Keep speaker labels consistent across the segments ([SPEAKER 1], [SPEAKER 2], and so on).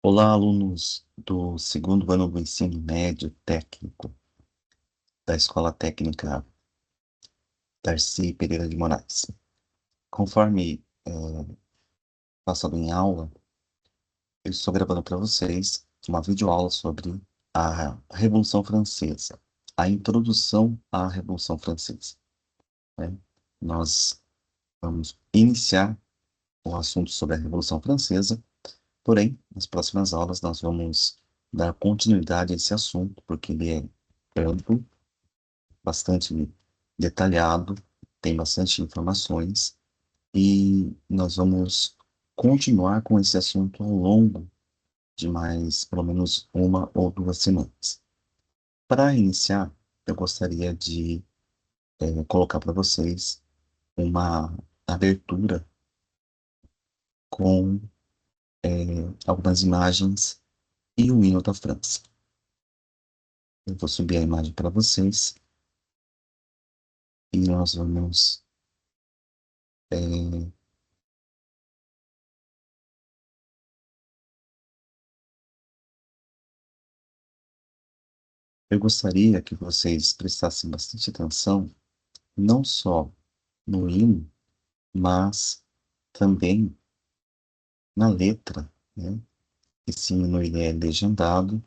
[SPEAKER 1] Olá, alunos do segundo ano do ensino médio técnico da Escola Técnica Darcy Pereira de Moraes. Conforme passado em aula, eu estou gravando para vocês uma videoaula sobre a Revolução Francesa, a introdução à Revolução Francesa, né? Nós vamos iniciar o assunto sobre a Revolução Francesa, porém, nas próximas aulas nós vamos dar continuidade a esse assunto, porque ele é amplo, bastante detalhado, tem bastante informações e nós vamos continuar com esse assunto ao longo de mais pelo menos uma ou duas semanas. Para iniciar, eu gostaria de colocar para vocês uma abertura com algumas imagens e o hino da França. Eu vou subir a imagem para vocês e nós vamos é, eu gostaria que vocês prestassem bastante atenção não só no hino, mas também na letra, né? Esse hino ele é legendado,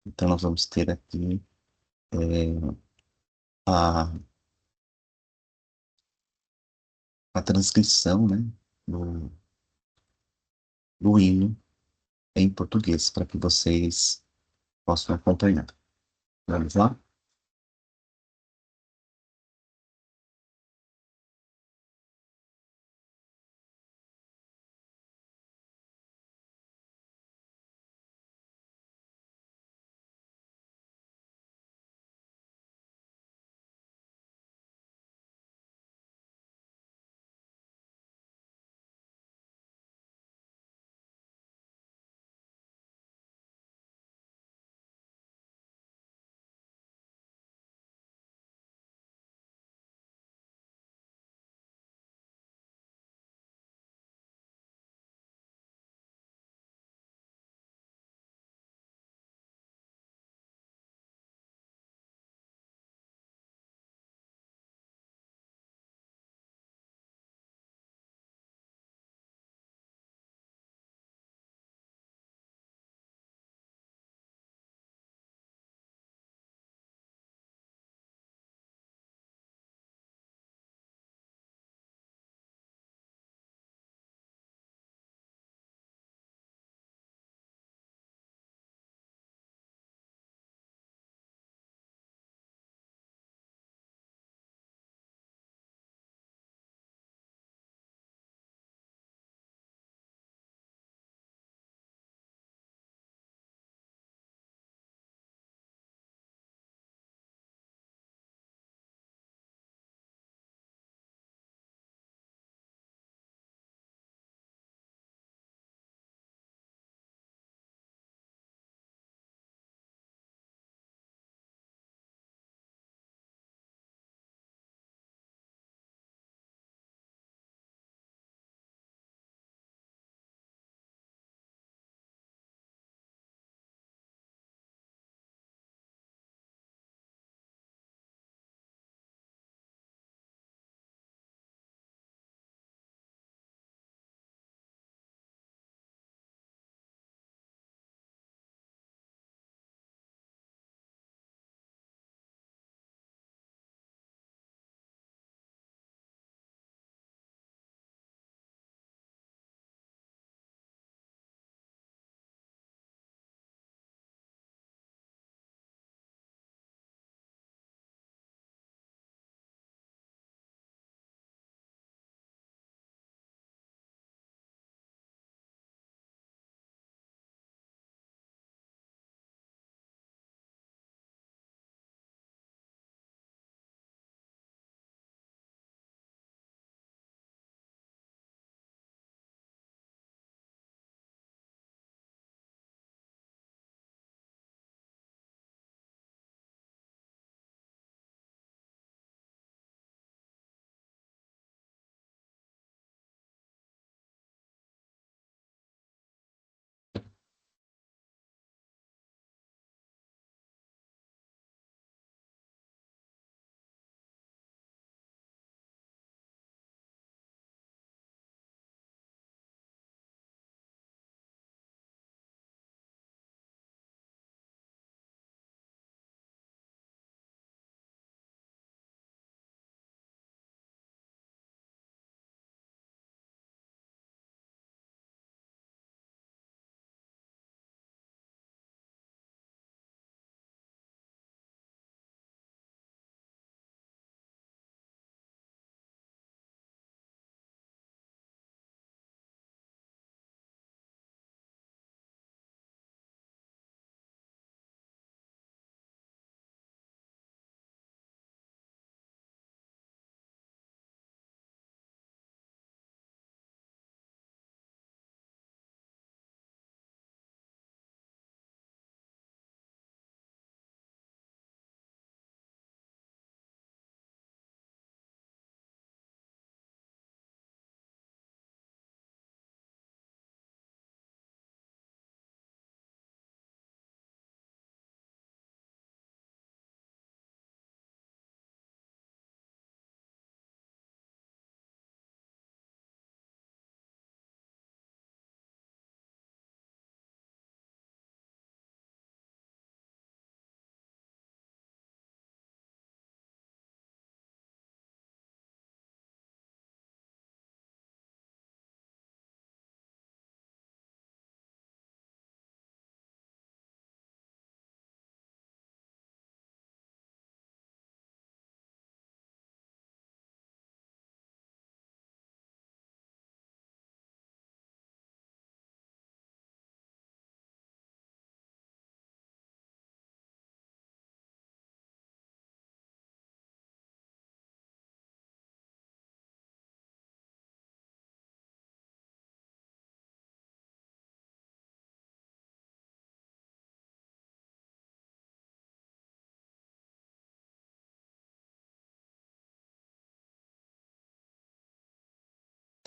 [SPEAKER 1] então nós vamos ter aqui a, a transcrição, né, do hino em português, para que vocês possam acompanhar. Vamos lá?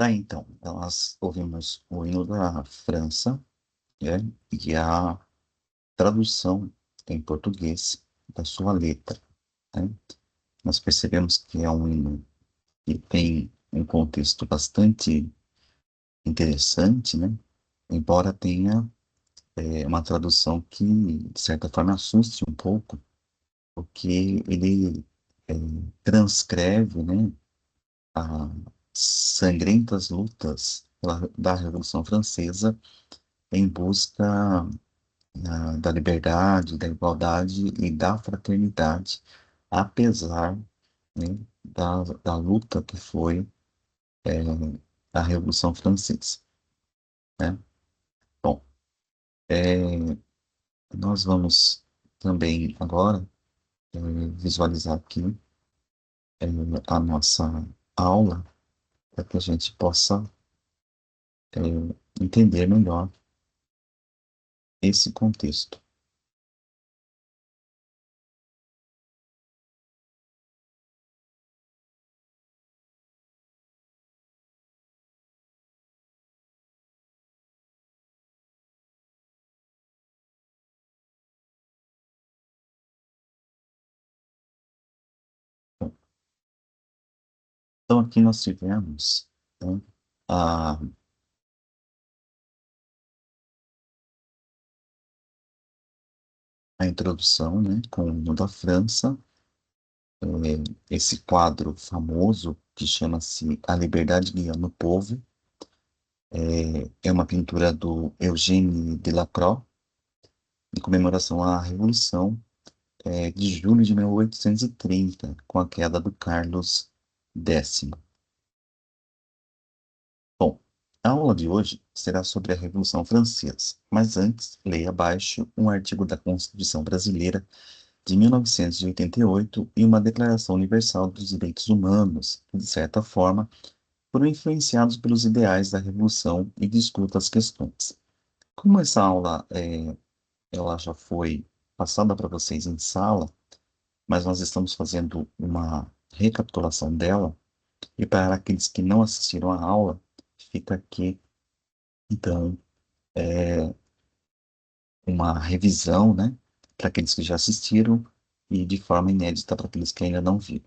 [SPEAKER 1] Tá, então, nós ouvimos o hino da França, né, e a tradução em português da sua letra, né? Nós percebemos que é um hino que tem um contexto bastante interessante, né? Embora tenha uma tradução que, de certa forma, assuste um pouco, porque ele é, transcreve, né, as sangrentas lutas da Revolução Francesa em busca da liberdade, da igualdade e da fraternidade, apesar, né, da luta que foi é, a Revolução Francesa, né? Bom, é, nós vamos também agora visualizar aqui é, a nossa aula para que a gente possa é, entender melhor esse contexto. Então, aqui nós tivemos, né, a, a introdução, né, com o hino da França, esse quadro famoso que chama-se A Liberdade Guiando o Povo, é uma pintura do Eugène Delacroix, em comemoração à Revolução, de julho de 1830, com a queda do Carlos X. Bom, a aula de hoje será sobre a Revolução Francesa, mas antes, leia abaixo um artigo da Constituição Brasileira de 1988 e uma Declaração Universal dos Direitos Humanos, que, de certa forma, foram influenciados pelos ideais da Revolução e discuta as questões. Como essa aula ela já foi passada para vocês em sala, mas nós estamos fazendo uma recapitulação dela, e para aqueles que não assistiram à aula, fica aqui, então, uma revisão, né, para aqueles que já assistiram e de forma inédita para aqueles que ainda não viram.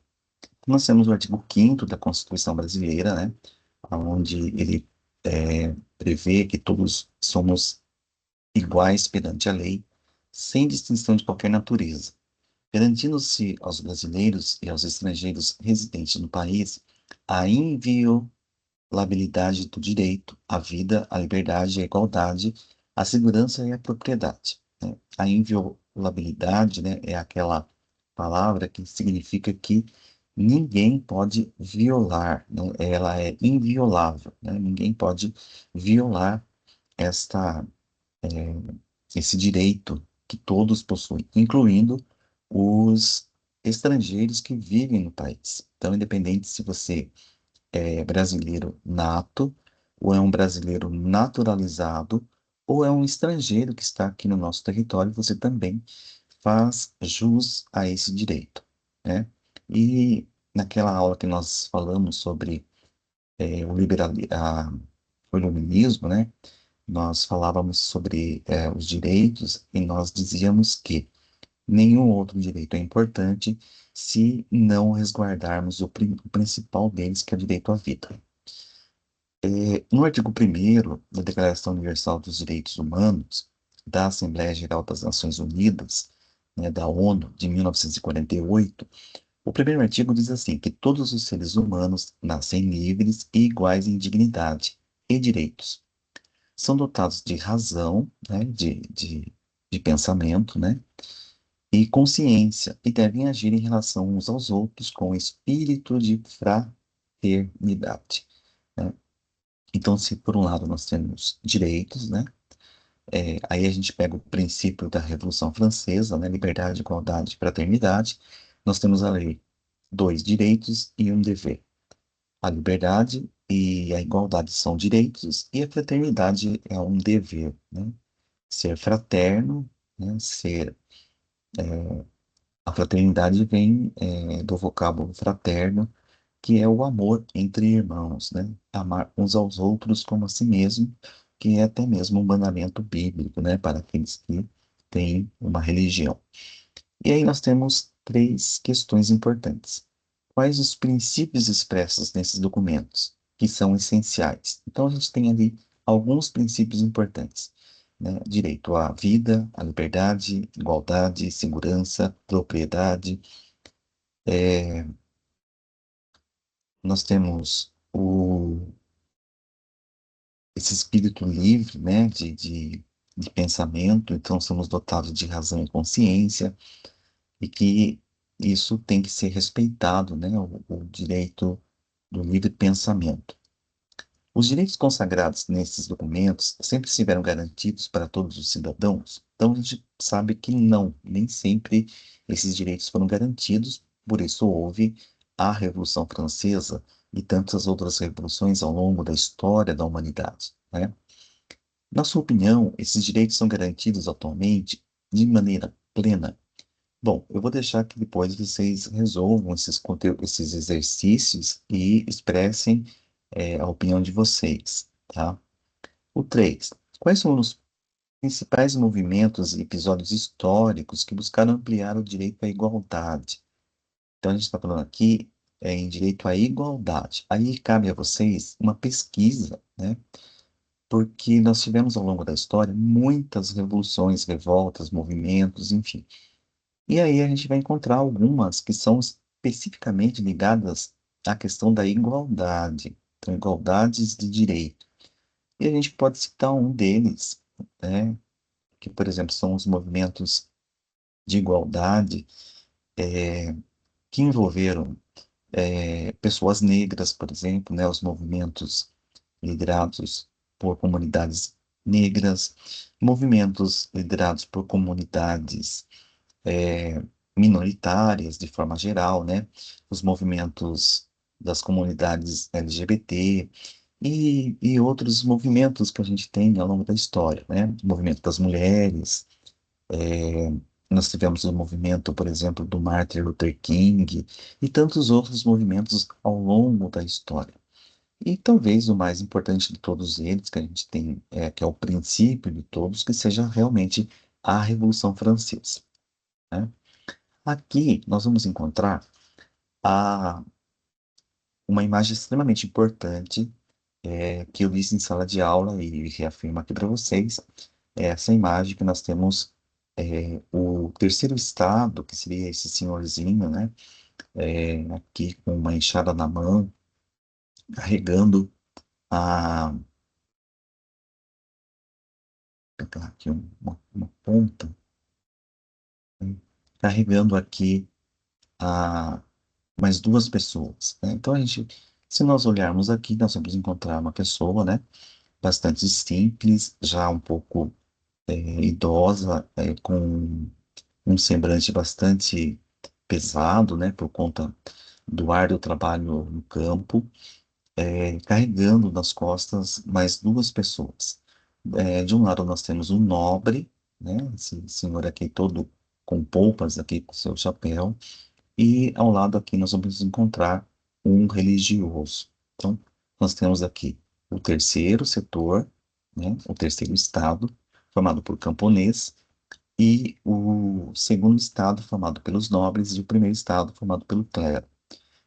[SPEAKER 1] Nós temos o artigo 5º da Constituição Brasileira, né, onde ele prevê que todos somos iguais perante a lei, sem distinção de qualquer natureza, garantindo-se aos brasileiros e aos estrangeiros residentes no país a inviolabilidade do direito à vida, à liberdade, à igualdade, à segurança e à propriedade, né? A inviolabilidade, né, é aquela palavra que significa que ninguém pode violar, né? Ela é inviolável, né? Ninguém pode violar esta esse direito que todos possuem, incluindo os estrangeiros que vivem no país. Então, independente se você é brasileiro nato, ou é um brasileiro naturalizado, ou é um estrangeiro que está aqui no nosso território, você também faz jus a esse direito, né? E naquela aula que nós falamos sobre o iluminismo, né? Nós falávamos sobre os direitos e nós dizíamos que nenhum outro direito é importante se não resguardarmos o principal deles, que é o direito à vida. No artigo 1º da Declaração Universal dos Direitos Humanos da Assembleia Geral das Nações Unidas, né, da ONU, de 1948, o primeiro artigo diz assim, que todos os seres humanos nascem livres e iguais em dignidade e direitos. São dotados de razão, né, de pensamento, né, e consciência, e devem agir em relação uns aos outros com espírito de fraternidade, né? Então, se por um lado nós temos direitos, né, aí a gente pega o princípio da Revolução Francesa, né, liberdade, igualdade e fraternidade, nós temos ali dois direitos e um dever. A liberdade e a igualdade são direitos e a fraternidade é um dever, né? Ser fraterno, né? A fraternidade vem do vocábulo fraterno, que é o amor entre irmãos, né? Amar uns aos outros como a si mesmo, que é até mesmo um mandamento bíblico, né? Para aqueles que têm uma religião. E aí nós temos três questões importantes. Quais os princípios expressos nesses documentos, que são essenciais? Então a gente tem ali alguns princípios importantes, né? Direito à vida, à liberdade, igualdade, segurança, propriedade. Nós temos esse espírito livre, né, de pensamento, então somos dotados de razão e consciência, e que isso tem que ser respeitado, né, o direito do livre pensamento. Os direitos consagrados nesses documentos sempre estiveram garantidos para todos os cidadãos, então a gente sabe que não, nem sempre esses direitos foram garantidos, por isso houve a Revolução Francesa e tantas outras revoluções ao longo da história da humanidade, né? Na sua opinião, esses direitos são garantidos atualmente de maneira plena? Bom, eu vou deixar que depois vocês resolvam esses exercícios e expressem, a opinião de vocês, tá? O 3. Quais são os principais movimentos e episódios históricos que buscaram ampliar o direito à igualdade? Então, a gente está falando aqui, em direito à igualdade. Aí cabe a vocês uma pesquisa, né? Porque nós tivemos ao longo da história muitas revoluções, revoltas, movimentos, enfim. E aí a gente vai encontrar algumas que são especificamente ligadas à questão da igualdade, então, igualdades de direito. E a gente pode citar um deles, né, que, por exemplo, são os movimentos de igualdade que envolveram pessoas negras, por exemplo, né, os movimentos liderados por comunidades negras, movimentos liderados por comunidades minoritárias, de forma geral, né? Os movimentos das comunidades LGBT e outros movimentos que a gente tem ao longo da história, né? O movimento das mulheres, nós tivemos o movimento, por exemplo, do Martin Luther King e tantos outros movimentos ao longo da história. E talvez o mais importante de todos eles, que a gente tem, que é o princípio de todos, que seja realmente a Revolução Francesa, né? Aqui nós vamos encontrar a, uma imagem extremamente importante que eu disse em sala de aula e reafirmo aqui para vocês. É essa imagem que nós temos o terceiro estado, que seria esse senhorzinho, né? Aqui com uma enxada na mão, carregando a, vou pegar aqui uma ponta, né, carregando aqui a mais duas pessoas, né? Então a gente, se nós olharmos aqui, nós vamos encontrar uma pessoa, né? Bastante simples, já um pouco idosa, com um semblante bastante pesado, né, por conta do árduo trabalho no campo, carregando nas costas mais duas pessoas. De um lado nós temos um nobre, né, esse senhor aqui todo com polpas aqui com seu chapéu, e ao lado aqui nós vamos encontrar um religioso. Então, nós temos aqui o terceiro setor, né, o terceiro estado, formado por camponês, e o segundo estado, formado pelos nobres, e o primeiro estado, formado pelo clero.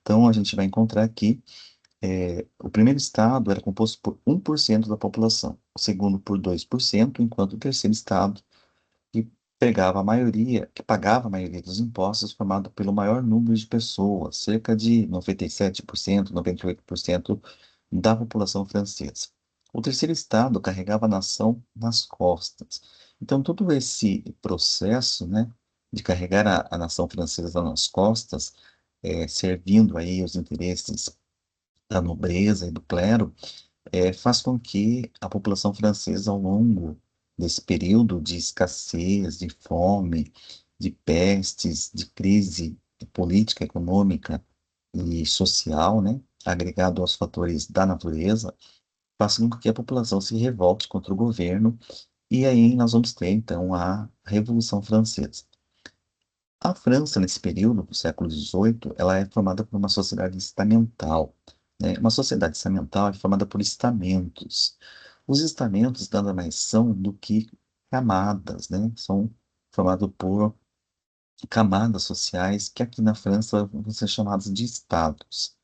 [SPEAKER 1] Então, a gente vai encontrar aqui, o primeiro estado era composto por 1% da população, o segundo por 2%, enquanto o terceiro estado que que pagava a maioria dos impostos, formado pelo maior número de pessoas, cerca de 97%, 98% da população francesa. O terceiro estado carregava a nação nas costas. Então, todo esse processo, né, de carregar a nação francesa nas costas, servindo aí os interesses da nobreza e do clero, faz com que a população francesa, ao longo desse período de escassez, de fome, de pestes, de crise política, econômica e social, né, agregado aos fatores da natureza, faça com que a população se revolte contra o governo, e aí nós vamos ter, então, a Revolução Francesa. A França, nesse período, do século XVIII, ela é formada por uma sociedade estamental, né? Uma sociedade estamental é formada por estamentos. Os estamentos nada mais são do que camadas, né? São formados por camadas sociais que aqui na França vão ser chamadas de estados.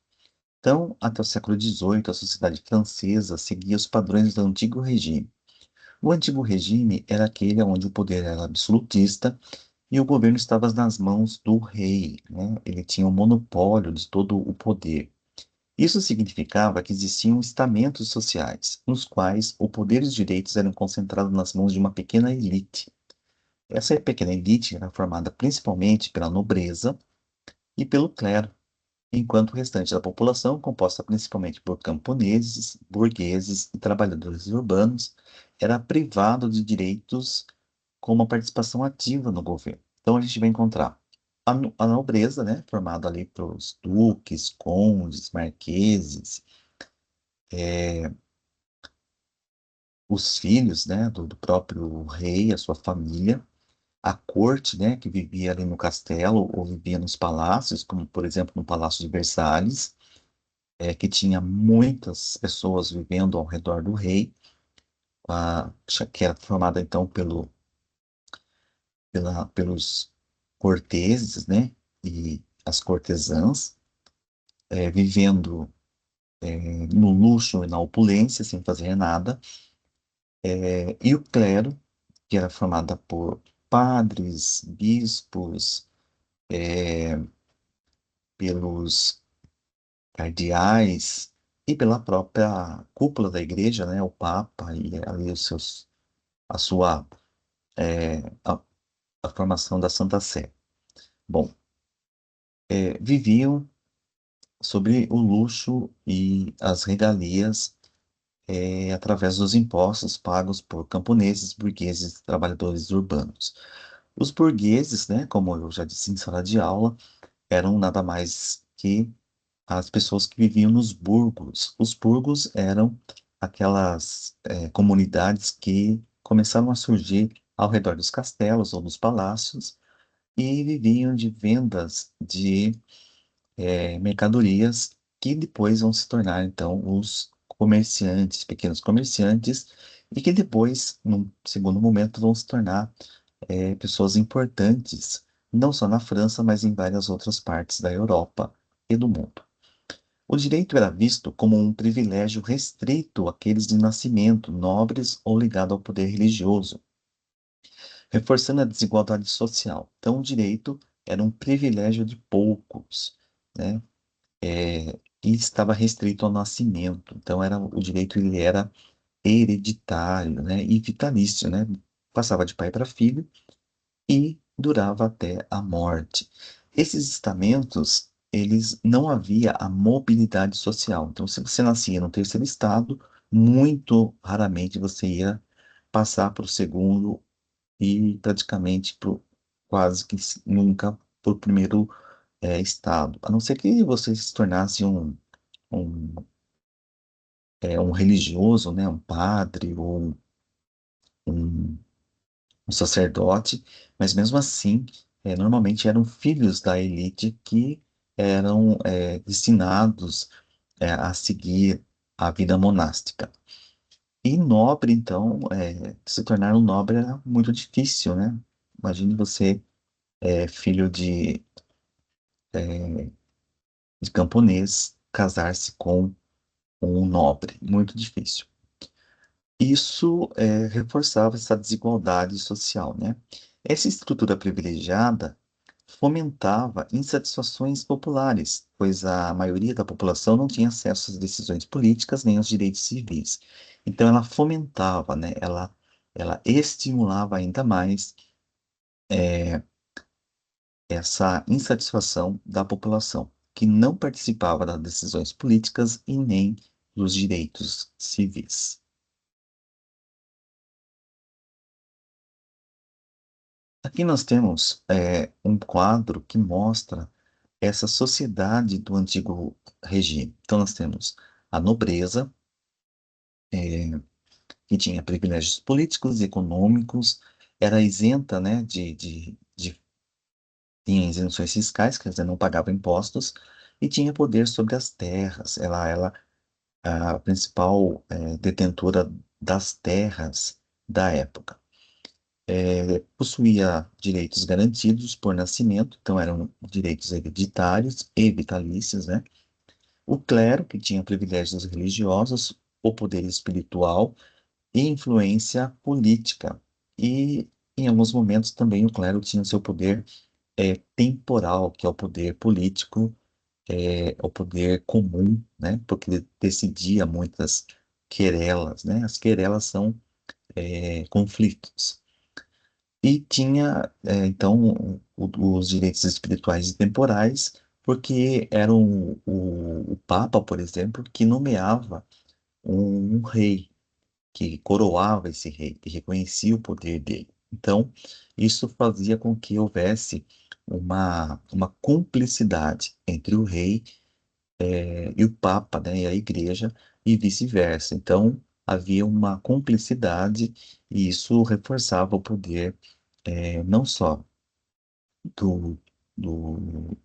[SPEAKER 1] Então, até o século XVIII, a sociedade francesa seguia os padrões do antigo regime. O antigo regime era aquele onde o poder era absolutista e o governo estava nas mãos do rei, né? Ele tinha o monopólio de todo o poder. Isso significava que existiam estamentos sociais, nos quais o poder e os direitos eram concentrados nas mãos de uma pequena elite. Essa pequena elite era formada principalmente pela nobreza e pelo clero, enquanto o restante da população, composta principalmente por camponeses, burgueses e trabalhadores urbanos, era privado de direitos como a participação ativa no governo. Então a gente vai encontrar a nobreza, né, formada ali pelos duques, condes, marqueses, os filhos, né, do próprio rei, a sua família, a corte, né, que vivia ali no castelo ou vivia nos palácios, como por exemplo no Palácio de Versalhes, que tinha muitas pessoas vivendo ao redor do rei, que era formada então pelos corteses, né, e as cortesãs, vivendo no luxo e na opulência, sem fazer nada, e o clero, que era formada por padres, bispos, pelos cardeais e pela própria cúpula da igreja, né, o Papa e ali a sua a, a formação da Santa Sé. Bom, viviam sobre o luxo e as regalias através dos impostos pagos por camponeses, burgueses e trabalhadores urbanos. Os burgueses, né, como eu já disse em sala de aula, eram nada mais que as pessoas que viviam nos burgos. Os burgos eram aquelas comunidades que começaram a surgir ao redor dos castelos ou dos palácios e viviam de vendas de mercadorias que depois vão se tornar, então, os comerciantes, pequenos comerciantes, e que depois, num segundo momento, vão se tornar pessoas importantes, não só na França, mas em várias outras partes da Europa e do mundo. O direito era visto como um privilégio restrito àqueles de nascimento, nobres ou ligados ao poder religioso, reforçando a desigualdade social. Então, o direito era um privilégio de poucos, né? E estava restrito ao nascimento. Então, o direito ele era hereditário, né? E vitalício, né? Passava de pai para filho e durava até a morte. Esses estamentos, eles não havia a mobilidade social. Então, se você nascia no terceiro estado, muito raramente você ia passar para o segundo e praticamente quase que nunca para o primeiro estado. A não ser que você se tornasse um, um religioso, né, um padre ou um um sacerdote, mas mesmo assim, normalmente eram filhos da elite que eram destinados a seguir a vida monástica. E nobre, então, se tornar um nobre era muito difícil, né? Imagine você, filho de camponês, casar-se com um nobre, muito difícil. Isso reforçava essa desigualdade social, né? Essa estrutura privilegiada fomentava insatisfações populares, pois a maioria da população não tinha acesso às decisões políticas nem aos direitos civis. Então, ela fomentava, né? Ela estimulava ainda mais essa insatisfação da população, que não participava das decisões políticas e nem dos direitos civis. Aqui nós temos um quadro que mostra essa sociedade do antigo regime. Então, nós temos a nobreza, que tinha privilégios políticos e econômicos, era isenta, né, tinha isenções fiscais, quer dizer, não pagava impostos, e tinha poder sobre as terras. Ela era a principal detentora das terras da época. Possuía direitos garantidos por nascimento, então eram direitos hereditários e vitalícios, né? O clero, que tinha privilégios religiosos, o poder espiritual e influência política. E, em alguns momentos, também o clero tinha seu poder temporal, que é o poder político, o poder comum, né? Porque ele decidia muitas querelas, né? As querelas são conflitos. E tinha, então, os direitos espirituais e temporais, porque era o Papa, por exemplo, que nomeava um rei, que coroava esse rei, que reconhecia o poder dele. Então, isso fazia com que houvesse uma cumplicidade entre o rei, e o Papa, né, e a Igreja, e vice-versa. Então, havia uma cumplicidade e isso reforçava o poder, não só do, do-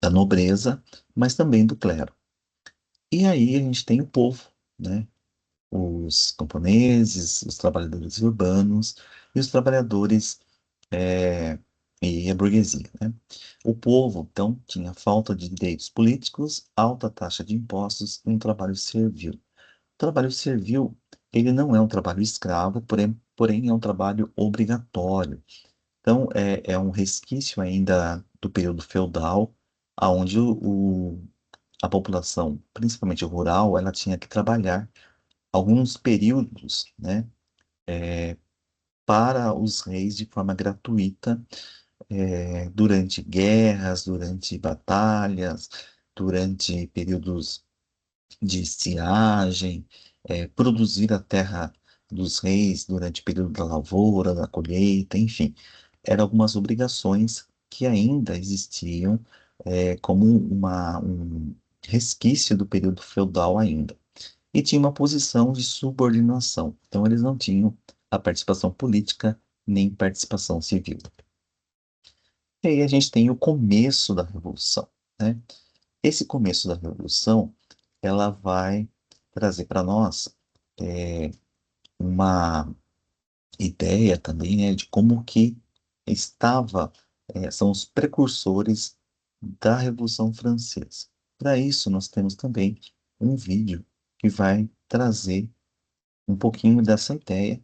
[SPEAKER 1] da nobreza, mas também do clero. E aí a gente tem o povo, né? Os camponeses, os trabalhadores urbanos e os trabalhadores é, e a burguesia, né? O povo, então, tinha falta de direitos políticos, alta taxa de impostos e um trabalho servil. O trabalho servil, ele não é um trabalho escravo, porém é um trabalho obrigatório. Então, é um resquício ainda do período feudal, onde a população, principalmente rural, ela tinha que trabalhar alguns períodos, né, para os reis de forma gratuita, durante guerras, durante batalhas, durante períodos de estiagem, produzir a terra dos reis durante o período da lavoura, da colheita, enfim, eram algumas obrigações que ainda existiam, como um resquício do período feudal ainda. E tinha uma posição de subordinação, então eles não tinham a participação política nem participação civil. E aí a gente tem o começo da Revolução, né? Esse começo da Revolução, ela vai trazer para nós uma ideia também, né, de como que estava, são os precursores da Revolução Francesa. Para isso, nós temos também um vídeo que vai trazer um pouquinho dessa ideia,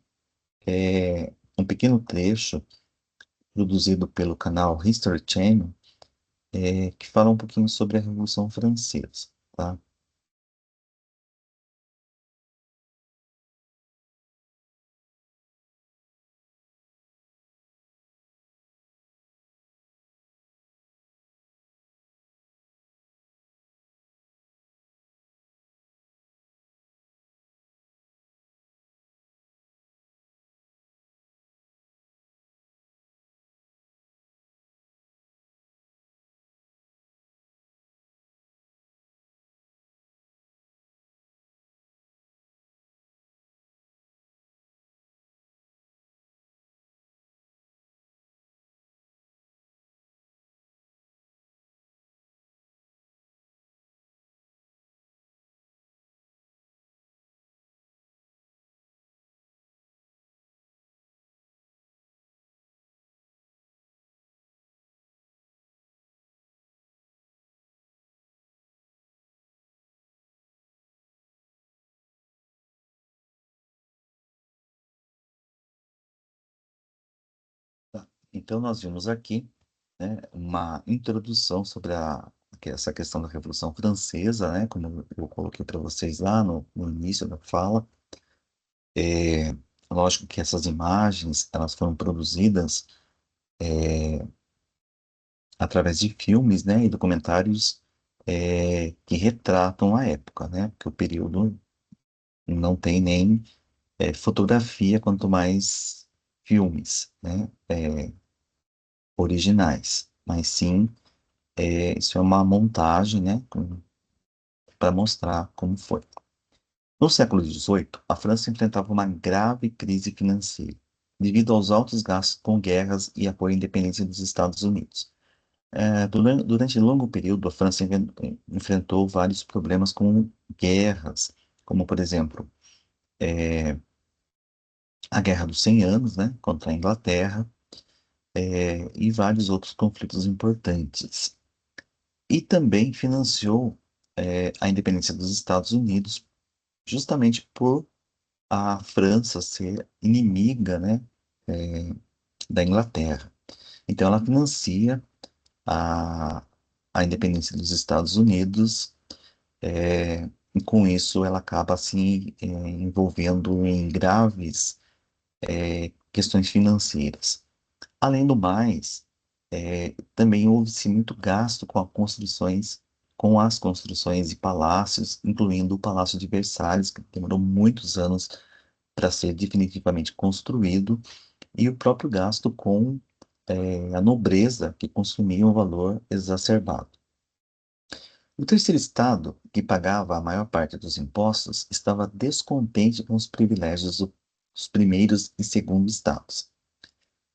[SPEAKER 1] um pequeno trecho produzido pelo canal History Channel, que fala um pouquinho sobre a Revolução Francesa, tá? Tá. Então, nós vimos aqui, né, uma introdução sobre essa questão da Revolução Francesa, né, como eu coloquei para vocês lá no início da fala. É, lógico que essas imagens, elas foram produzidas através de filmes, né, e documentários que retratam a época, né, porque o período não tem nem fotografia, quanto mais filmes, né, originais, mas sim, isso é uma montagem, né, para mostrar como foi. No século XVIII, a França enfrentava uma grave crise financeira. devido aos altos gastos com guerras e apoio à independência dos Estados Unidos. Durante longo período, a França enfrentou vários problemas com guerras, como, por exemplo, a Guerra dos 100 Anos, né, contra a Inglaterra, e vários outros conflitos importantes. E também financiou, a independência dos Estados Unidos, justamente por a França ser inimiga, né, da Inglaterra. Então, ela financia a, a independência dos Estados Unidos. E com isso, ela acaba se envolvendo em graves questões financeiras. Além do mais, também houve-se muito gasto com as construções de palácios, incluindo o Palácio de Versalhes, que demorou muitos anos para ser definitivamente construído, e o próprio gasto com a nobreza, que consumia um valor exacerbado. O terceiro estado, que pagava a maior parte dos impostos, estava descontente com os privilégios dos primeiros e segundos estados.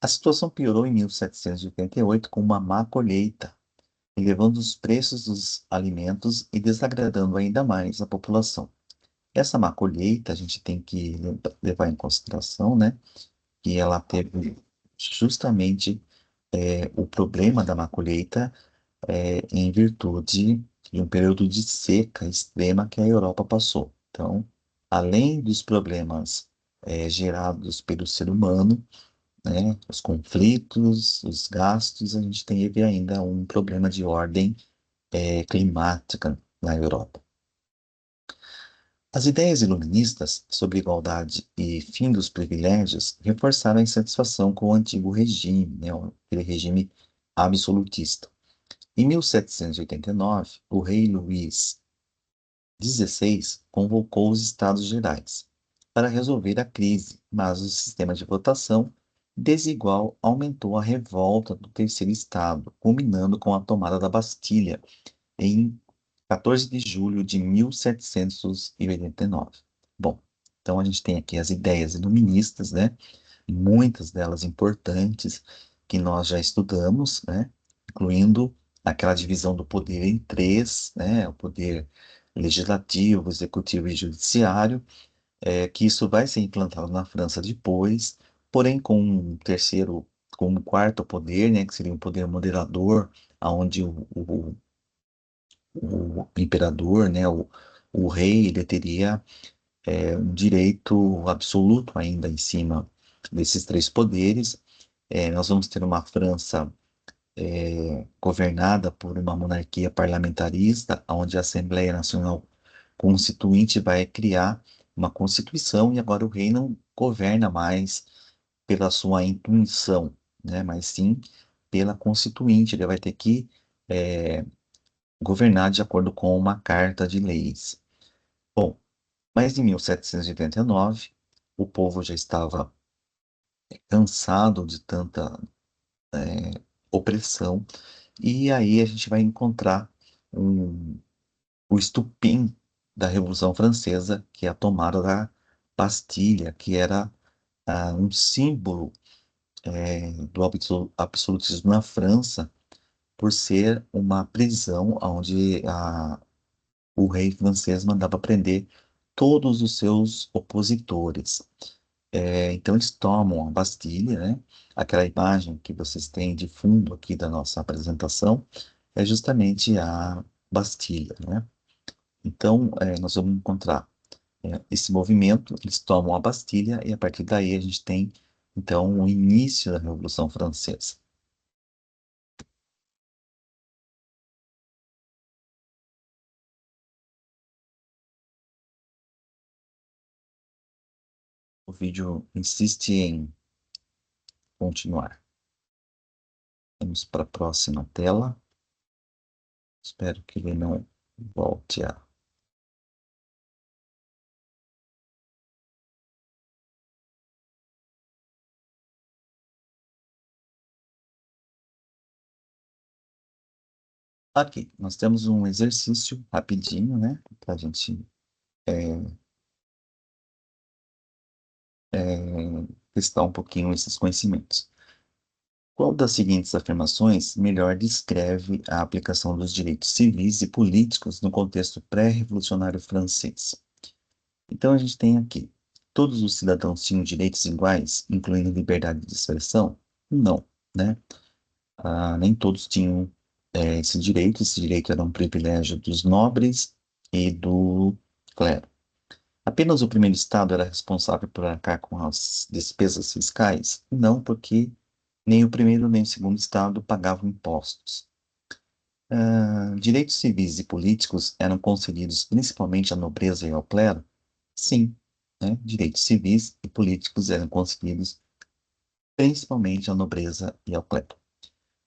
[SPEAKER 1] A situação piorou em 1788 com uma má colheita, elevando os preços dos alimentos e desagradando ainda mais a população. Essa má colheita a gente tem que levar em consideração, né, que ela teve justamente o problema da má colheita em virtude de um período de seca extrema que a Europa passou. Então, além dos problemas gerados pelo ser humano, né, os conflitos, os gastos, a gente teve ainda um problema de ordem climática na Europa. As ideias iluministas sobre igualdade e fim dos privilégios reforçaram a insatisfação com o antigo regime, né, aquele regime absolutista. Em 1789, o rei Luís XVI convocou os Estados Gerais para resolver a crise, mas o sistema de votação desigual aumentou a revolta do Terceiro Estado, culminando com a tomada da Bastilha em 14 de julho de 1789. Bom, então a gente tem aqui as ideias iluministas, né? Muitas delas importantes que nós já estudamos, né? Incluindo aquela divisão do poder em três, né? O poder legislativo, executivo e judiciário, que isso vai ser implantado na França depois, porém com um terceiro, com um quarto poder, né? Que seria um poder moderador, onde o imperador, né? O rei, ele teria um direito absoluto ainda em cima desses três poderes. Nós vamos ter uma França governada por uma monarquia parlamentarista, onde a Assembleia Nacional Constituinte vai criar uma constituição e agora o rei não governa mais pela sua intuição, né, mas sim pela constituinte. Ele vai ter que governar de acordo com uma carta de leis. Bom, mas em 1789, o povo já estava cansado de tanta opressão, e aí a gente vai encontrar um, o estupim da Revolução Francesa, que é a tomada da Bastilha, que era um símbolo do absolutismo na França, por ser uma prisão onde o rei francês mandava prender todos os seus opositores. Então eles tomam a Bastilha, né? Aquela imagem que vocês têm de fundo aqui da nossa apresentação é justamente a Bastilha, né? Então nós vamos encontrar esse movimento, eles tomam a Bastilha e a partir daí a gente tem então o início da Revolução Francesa. O vídeo insiste em continuar. Vamos para a próxima tela. Espero que ele não volte a. Aqui, nós temos um exercício rapidinho, né? Para a gente testar um pouquinho esses conhecimentos. Qual das seguintes afirmações melhor descreve a aplicação dos direitos civis e políticos no contexto pré-revolucionário francês? Então, a gente tem aqui: todos os cidadãos tinham direitos iguais, incluindo liberdade de expressão? Não, né? Nem todos tinham esse direito. Esse direito era um privilégio dos nobres e do clero. Apenas o primeiro estado era responsável por arcar com as despesas fiscais? Não, porque nem o primeiro nem o segundo estado pagavam impostos. Direitos civis e políticos eram concedidos principalmente à nobreza e ao clero? Sim, né? Direitos civis e políticos eram concedidos principalmente à nobreza e ao clero.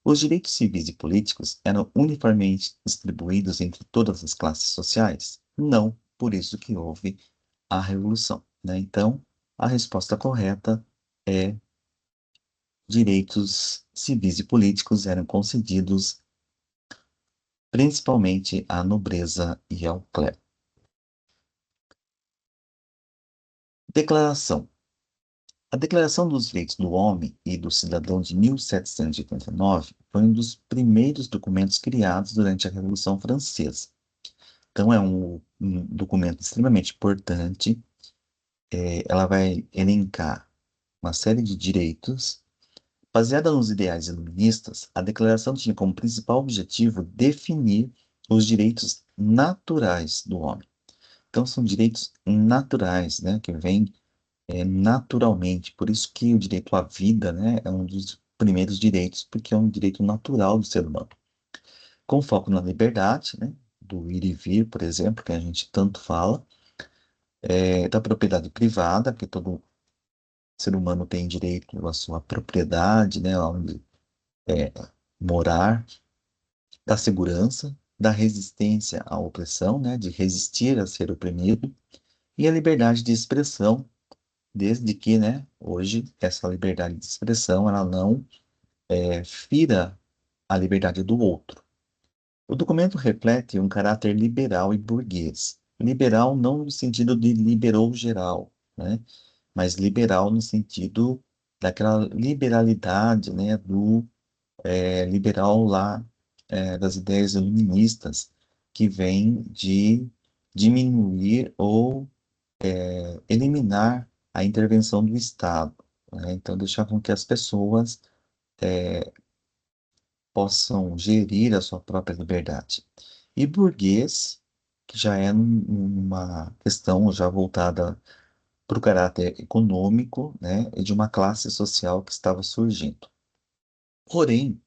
[SPEAKER 1] Os direitos civis e políticos eram uniformemente distribuídos entre todas as classes sociais? Não, por isso que houve a revolução, né? Então, a resposta correta é: direitos civis e políticos eram concedidos principalmente à nobreza e ao clero. Declaração. A Declaração dos Direitos do Homem e do Cidadão de 1789 foi um dos primeiros documentos criados durante a Revolução Francesa. Então, é um documento extremamente importante. Ela vai elencar uma série de direitos. Baseada nos ideais iluministas, a declaração tinha como principal objetivo definir os direitos naturais do homem. Então, são direitos naturais, né, que vêm naturalmente. Por isso que o direito à vida, né, é um dos primeiros direitos, porque é um direito natural do ser humano. Com foco na liberdade, né, do ir e vir, por exemplo, que a gente tanto fala, da propriedade privada, que todo ser humano tem direito à sua propriedade, né, onde morar, da segurança, da resistência à opressão, né, de resistir a ser oprimido, e a liberdade de expressão, desde que, né, hoje, essa liberdade de expressão, ela não fira a liberdade do outro. O documento reflete um caráter liberal e burguês. Liberal não no sentido de liberou geral, né, mas liberal no sentido daquela liberalidade, né, do liberal lá, das ideias iluministas, que vem de diminuir ou eliminar a intervenção do Estado, né? Então, deixar com que as pessoas possam gerir a sua própria liberdade. E burguês, que já é uma questão já voltada para o caráter econômico, né, e de uma classe social que estava surgindo. Porém,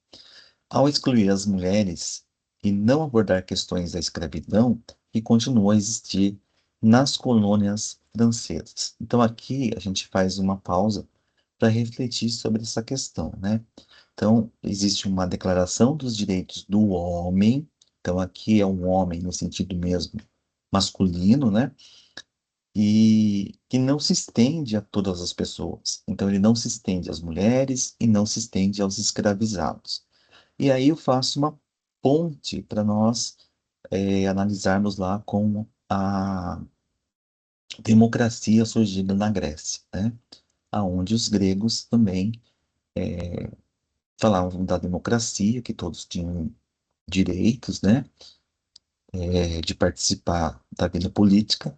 [SPEAKER 1] ao excluir as mulheres e não abordar questões da escravidão, que continuou a existir nas colônias francesas. Então, aqui a gente faz uma pausa para refletir sobre essa questão, né? Então, existe uma declaração dos direitos do homem. Então, aqui é um homem no sentido mesmo masculino, né? E que não se estende a todas as pessoas. Então, ele não se estende às mulheres e não se estende aos escravizados. E aí eu faço uma ponte para nós analisarmos lá com a democracia surgida na Grécia, né? Aonde os gregos também falavam da democracia, que todos tinham direitos, né? De participar da vida política.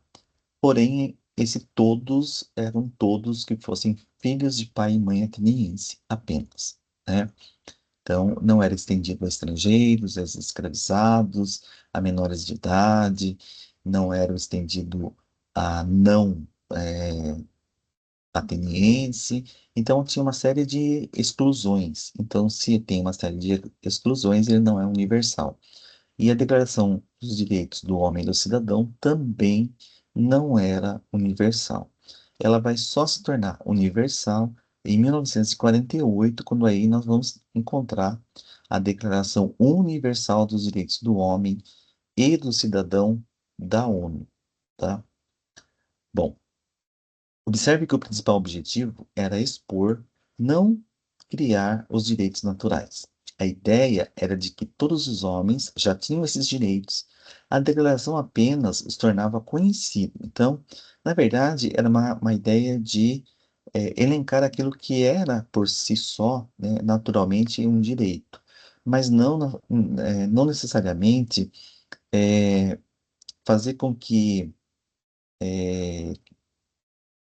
[SPEAKER 1] Porém, esse todos eram todos que fossem filhos de pai e mãe ateniense apenas, né? Então, não era estendido a estrangeiros, a escravizados, a menores de idade, não era estendido a não ateniense. Então, tinha uma série de exclusões. Então, se tem uma série de exclusões, ele não é universal. E a Declaração dos Direitos do Homem e do Cidadão também não era universal. Ela vai só se tornar universal em 1948, quando aí nós vamos encontrar a Declaração Universal dos Direitos do Homem e do Cidadão da ONU, tá? Bom, observe que o principal objetivo era expor, não criar os direitos naturais. A ideia era de que todos os homens já tinham esses direitos. A declaração apenas os tornava conhecidos. Então, na verdade, era uma ideia de elencar aquilo que era por si só, né, naturalmente um direito, mas não necessariamente é, fazer com que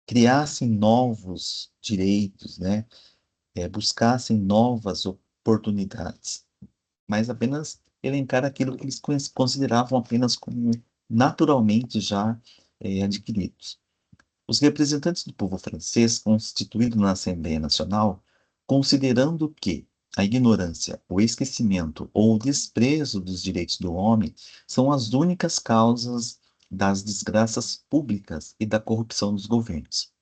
[SPEAKER 1] criassem novos direitos, né, buscassem novas oportunidades, mas apenas elencar aquilo que eles consideravam apenas como naturalmente já adquiridos. Os representantes do povo francês, constituídos na Assembleia Nacional, considerando que a ignorância, o esquecimento ou o desprezo dos direitos do homem são as únicas causas das desgraças públicas e da corrupção dos governos,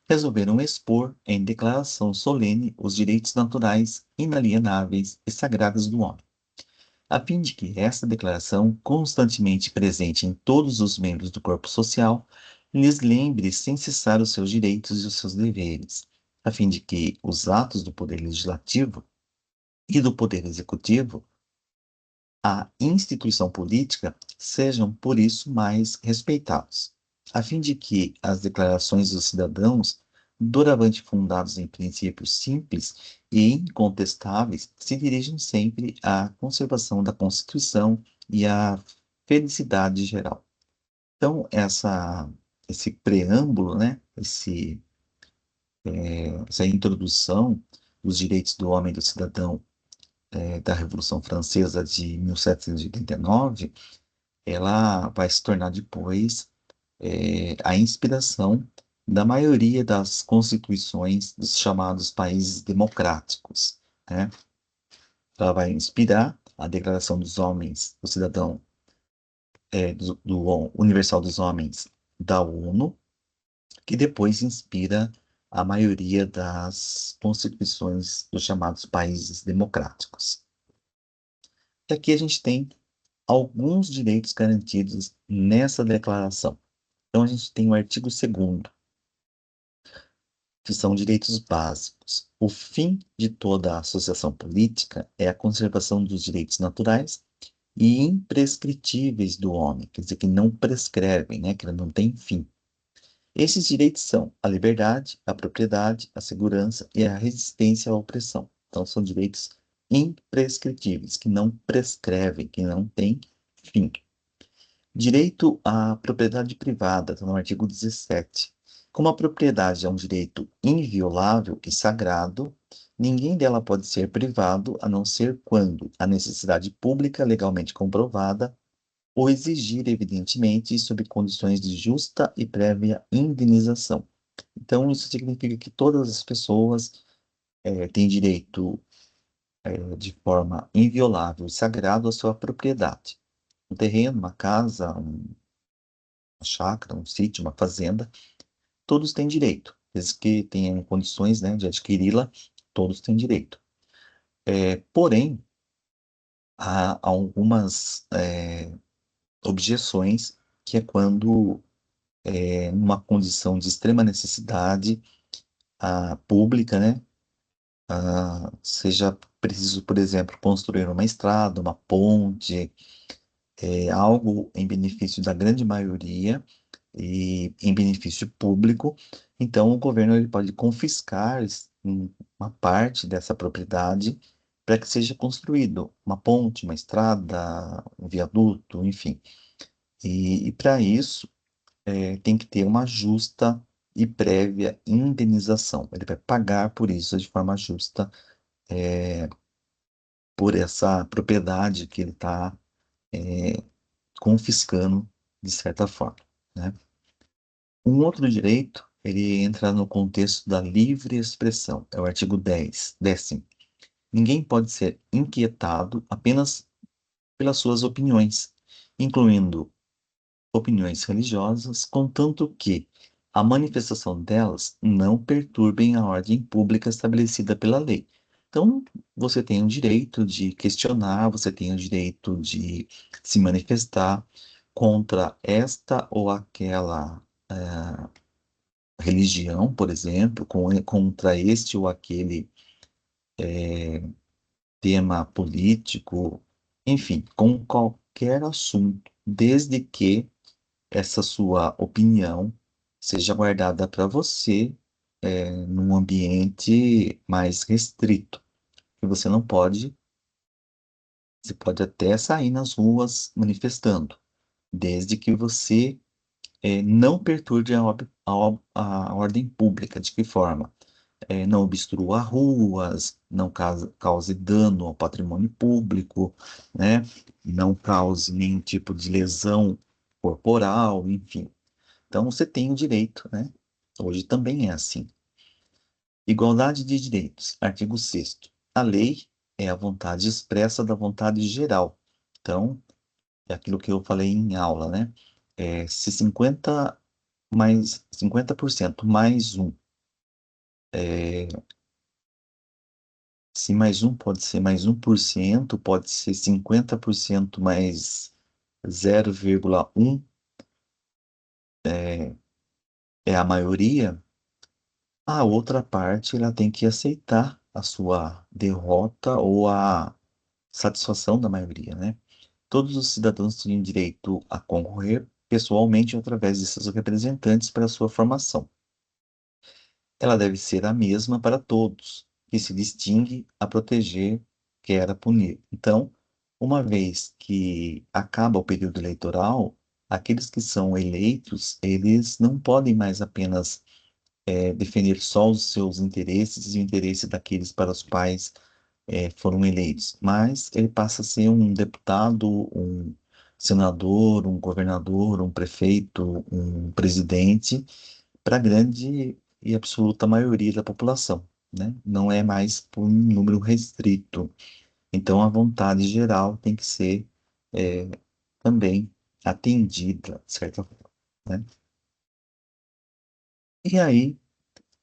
[SPEAKER 1] resolveram expor em declaração solene os direitos naturais, inalienáveis e sagrados do homem, a fim de que esta declaração, constantemente presente em todos os membros do corpo social, lhes lembre sem cessar os seus direitos e os seus deveres, a fim de que os atos do Poder Legislativo e do Poder Executivo, a instituição política, sejam por isso mais respeitados, a fim de que as declarações dos cidadãos, doravante fundados em princípios simples e incontestáveis, se dirijam sempre à conservação da Constituição e à felicidade geral. Então, esse preâmbulo, né, essa introdução dos direitos do homem e do cidadão da Revolução Francesa de 1789, ela vai se tornar depois a inspiração da maioria das constituições dos chamados países democráticos, né? Ela vai inspirar a Declaração dos Homens, do Cidadão, do Universal dos Homens da ONU, que depois inspira a maioria das constituições dos chamados países democráticos. E aqui a gente tem alguns direitos garantidos nessa declaração. Então, a gente tem o artigo 2º, que são direitos básicos. O fim de toda associação política é a conservação dos direitos naturais e imprescritíveis do homem, quer dizer, que não prescrevem, né, que não tem fim. Esses direitos são a liberdade, a propriedade, a segurança e a resistência à opressão. Então, são direitos imprescritíveis, que não prescrevem, que não têm fim. Direito à propriedade privada, está no artigo 17. Como a propriedade é um direito inviolável e sagrado, ninguém dela pode ser privado, a não ser quando a necessidade pública legalmente comprovada ou exigir, evidentemente, e sob condições de justa e prévia indenização. Então, isso significa que todas as pessoas têm direito, de forma inviolável e sagrado à sua propriedade. Um terreno, uma casa, uma chácara, um sítio, uma fazenda, todos têm direito. Desde que tenham condições, né, de adquiri-la, todos têm direito. Porém, há algumas objeções, que é quando, numa condição de extrema necessidade pública, né, seja preciso, por exemplo, construir uma estrada, uma ponte, algo em benefício da grande maioria e em benefício público, então o governo ele pode confiscar uma parte dessa propriedade para que seja construído uma ponte, uma estrada, um viaduto, enfim. E para isso tem que ter uma justa e prévia indenização. Ele vai pagar por isso de forma justa, por essa propriedade que ele está confiscando de certa forma, né? Um outro direito, ele entra no contexto da livre expressão, é o artigo 10, 10º. Ninguém pode ser inquietado apenas pelas suas opiniões, incluindo opiniões religiosas, contanto que a manifestação delas não perturbem a ordem pública estabelecida pela lei. Então, você tem o direito de questionar, você tem o direito de se manifestar contra esta ou aquela religião, por exemplo, contra este ou aquele tema político, enfim, com qualquer assunto, desde que essa sua opinião seja guardada para você num ambiente mais restrito, que você pode até sair nas ruas manifestando, desde que você não perturbe a ordem pública. De que forma? Não obstrua ruas, não cause dano ao patrimônio público, né? Não cause nenhum tipo de lesão corporal, enfim. Então você tem o direito, né? Hoje também é assim. Igualdade de direitos. Artigo 6º. A lei é a vontade expressa da vontade geral. Então, é aquilo que eu falei em aula, né? Se 50% mais um, é, se mais um pode ser mais 1%, pode ser 50% mais 0,1, é a maioria, a outra parte ela tem que aceitar a sua derrota ou a satisfação da maioria, né? Todos os cidadãos têm direito a concorrer pessoalmente ou através de seus representantes para sua formação. Ela deve ser a mesma para todos, que se distingue a proteger, quer a punir. Então, uma vez que acaba o período eleitoral, aqueles que são eleitos, eles não podem mais apenas defender só os seus interesses e o interesse daqueles para os quais foram eleitos, mas ele passa a ser um deputado, um senador, um governador, um prefeito, um presidente para a grande e absoluta maioria da população, né? Não é mais por um número restrito. Então, a vontade geral tem que ser é, também atendida, de certa forma, né? E aí,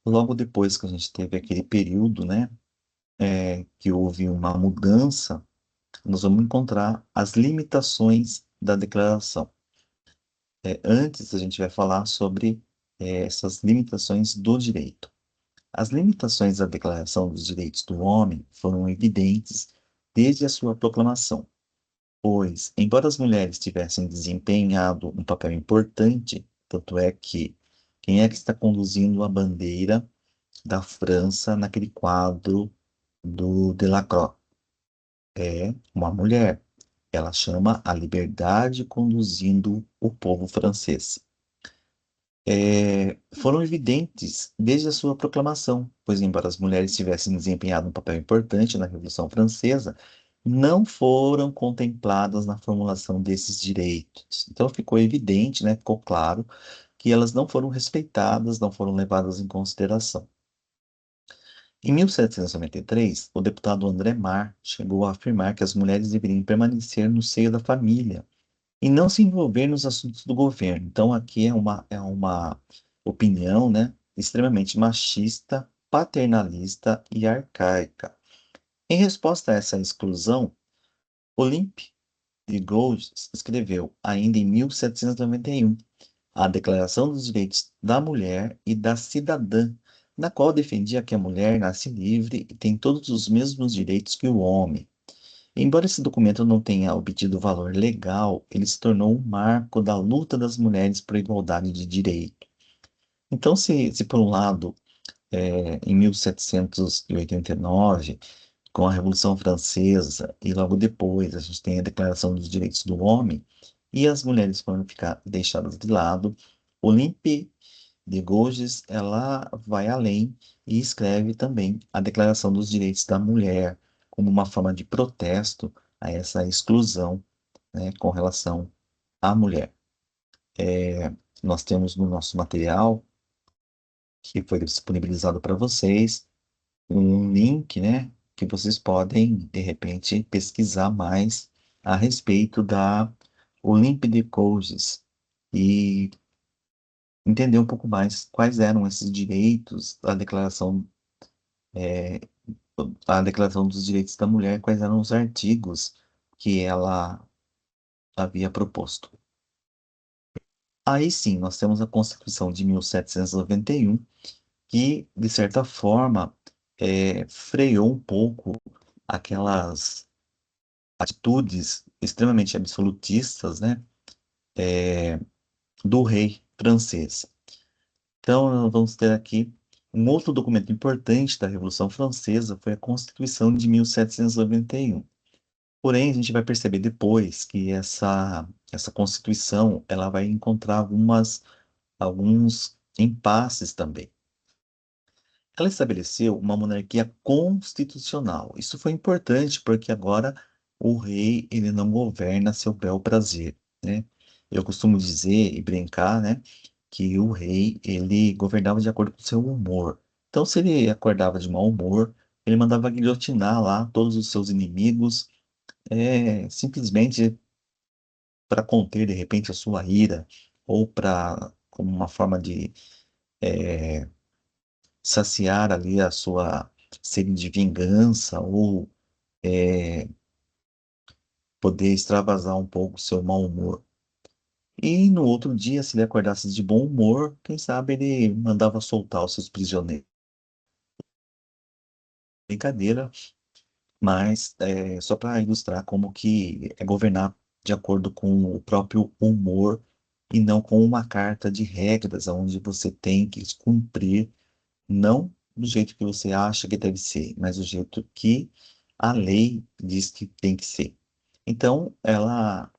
[SPEAKER 1] logo depois que a gente teve aquele período, né, que houve uma mudança, nós vamos encontrar as limitações da declaração. Antes, a gente vai falar sobre essas limitações do direito. As limitações da Declaração dos Direitos do Homem foram evidentes desde a sua proclamação, pois, embora as mulheres tivessem desempenhado um papel importante, tanto é que quem é que está conduzindo a bandeira da França naquele quadro do Delacroix? É uma mulher. Ela chama A Liberdade Conduzindo o Povo Francês. Foram evidentes desde a sua proclamação, pois, embora as mulheres tivessem desempenhado um papel importante na Revolução Francesa, não foram contempladas na formulação desses direitos. Então, ficou evidente, né, ficou claro, que elas não foram respeitadas, não foram levadas em consideração. Em 1793, o deputado André Mar chegou a afirmar que as mulheres deveriam permanecer no seio da família e não se envolver nos assuntos do governo. Então, aqui é uma opinião, né, extremamente machista, paternalista e arcaica. Em resposta a essa exclusão, Olympe de Gouges escreveu, ainda em 1791, a Declaração dos Direitos da Mulher e da Cidadã, na qual defendia que a mulher nasce livre e tem todos os mesmos direitos que o homem. Embora esse documento não tenha obtido valor legal, ele se tornou um marco da luta das mulheres por igualdade de direito. Então, se por um lado, em 1789, com a Revolução Francesa, e logo depois a gente tem a Declaração dos Direitos do Homem, e as mulheres foram ficar deixadas de lado, Olympe de Gouges, ela vai além e escreve também a Declaração dos Direitos da Mulher, como uma forma de protesto a essa exclusão, né, com relação à mulher. Nós temos no nosso material, que foi disponibilizado para vocês, um link, né, que vocês podem, de repente, pesquisar mais a respeito da Olympe de Gouges e entender um pouco mais quais eram esses direitos da Declaração dos Direitos da Mulher, quais eram os artigos que ela havia proposto. Aí sim, nós temos a Constituição de 1791, que, de certa forma, freou um pouco aquelas atitudes extremamente absolutistas, né, do rei francês. Então, nós vamos ter aqui Um outro documento importante da Revolução Francesa foi a Constituição de 1791. Porém, a gente vai perceber depois que essa Constituição ela vai encontrar alguns impasses também. Ela estabeleceu uma monarquia constitucional. Isso foi importante porque agora o rei ele não governa a seu bel prazer, né? Eu costumo dizer e brincar, né, que o rei ele governava de acordo com o seu humor. Então, se ele acordava de mau humor, ele mandava guilhotinar lá todos os seus inimigos, simplesmente para conter de repente a sua ira ou para como uma forma de saciar ali a sua sede de vingança ou poder extravasar um pouco o seu mau humor. E no outro dia, se ele acordasse de bom humor, quem sabe ele mandava soltar os seus prisioneiros. Brincadeira, mas só para ilustrar como que é governar de acordo com o próprio humor e não com uma carta de regras onde você tem que cumprir, não do jeito que você acha que deve ser, mas do jeito que a lei diz que tem que ser. Então, ela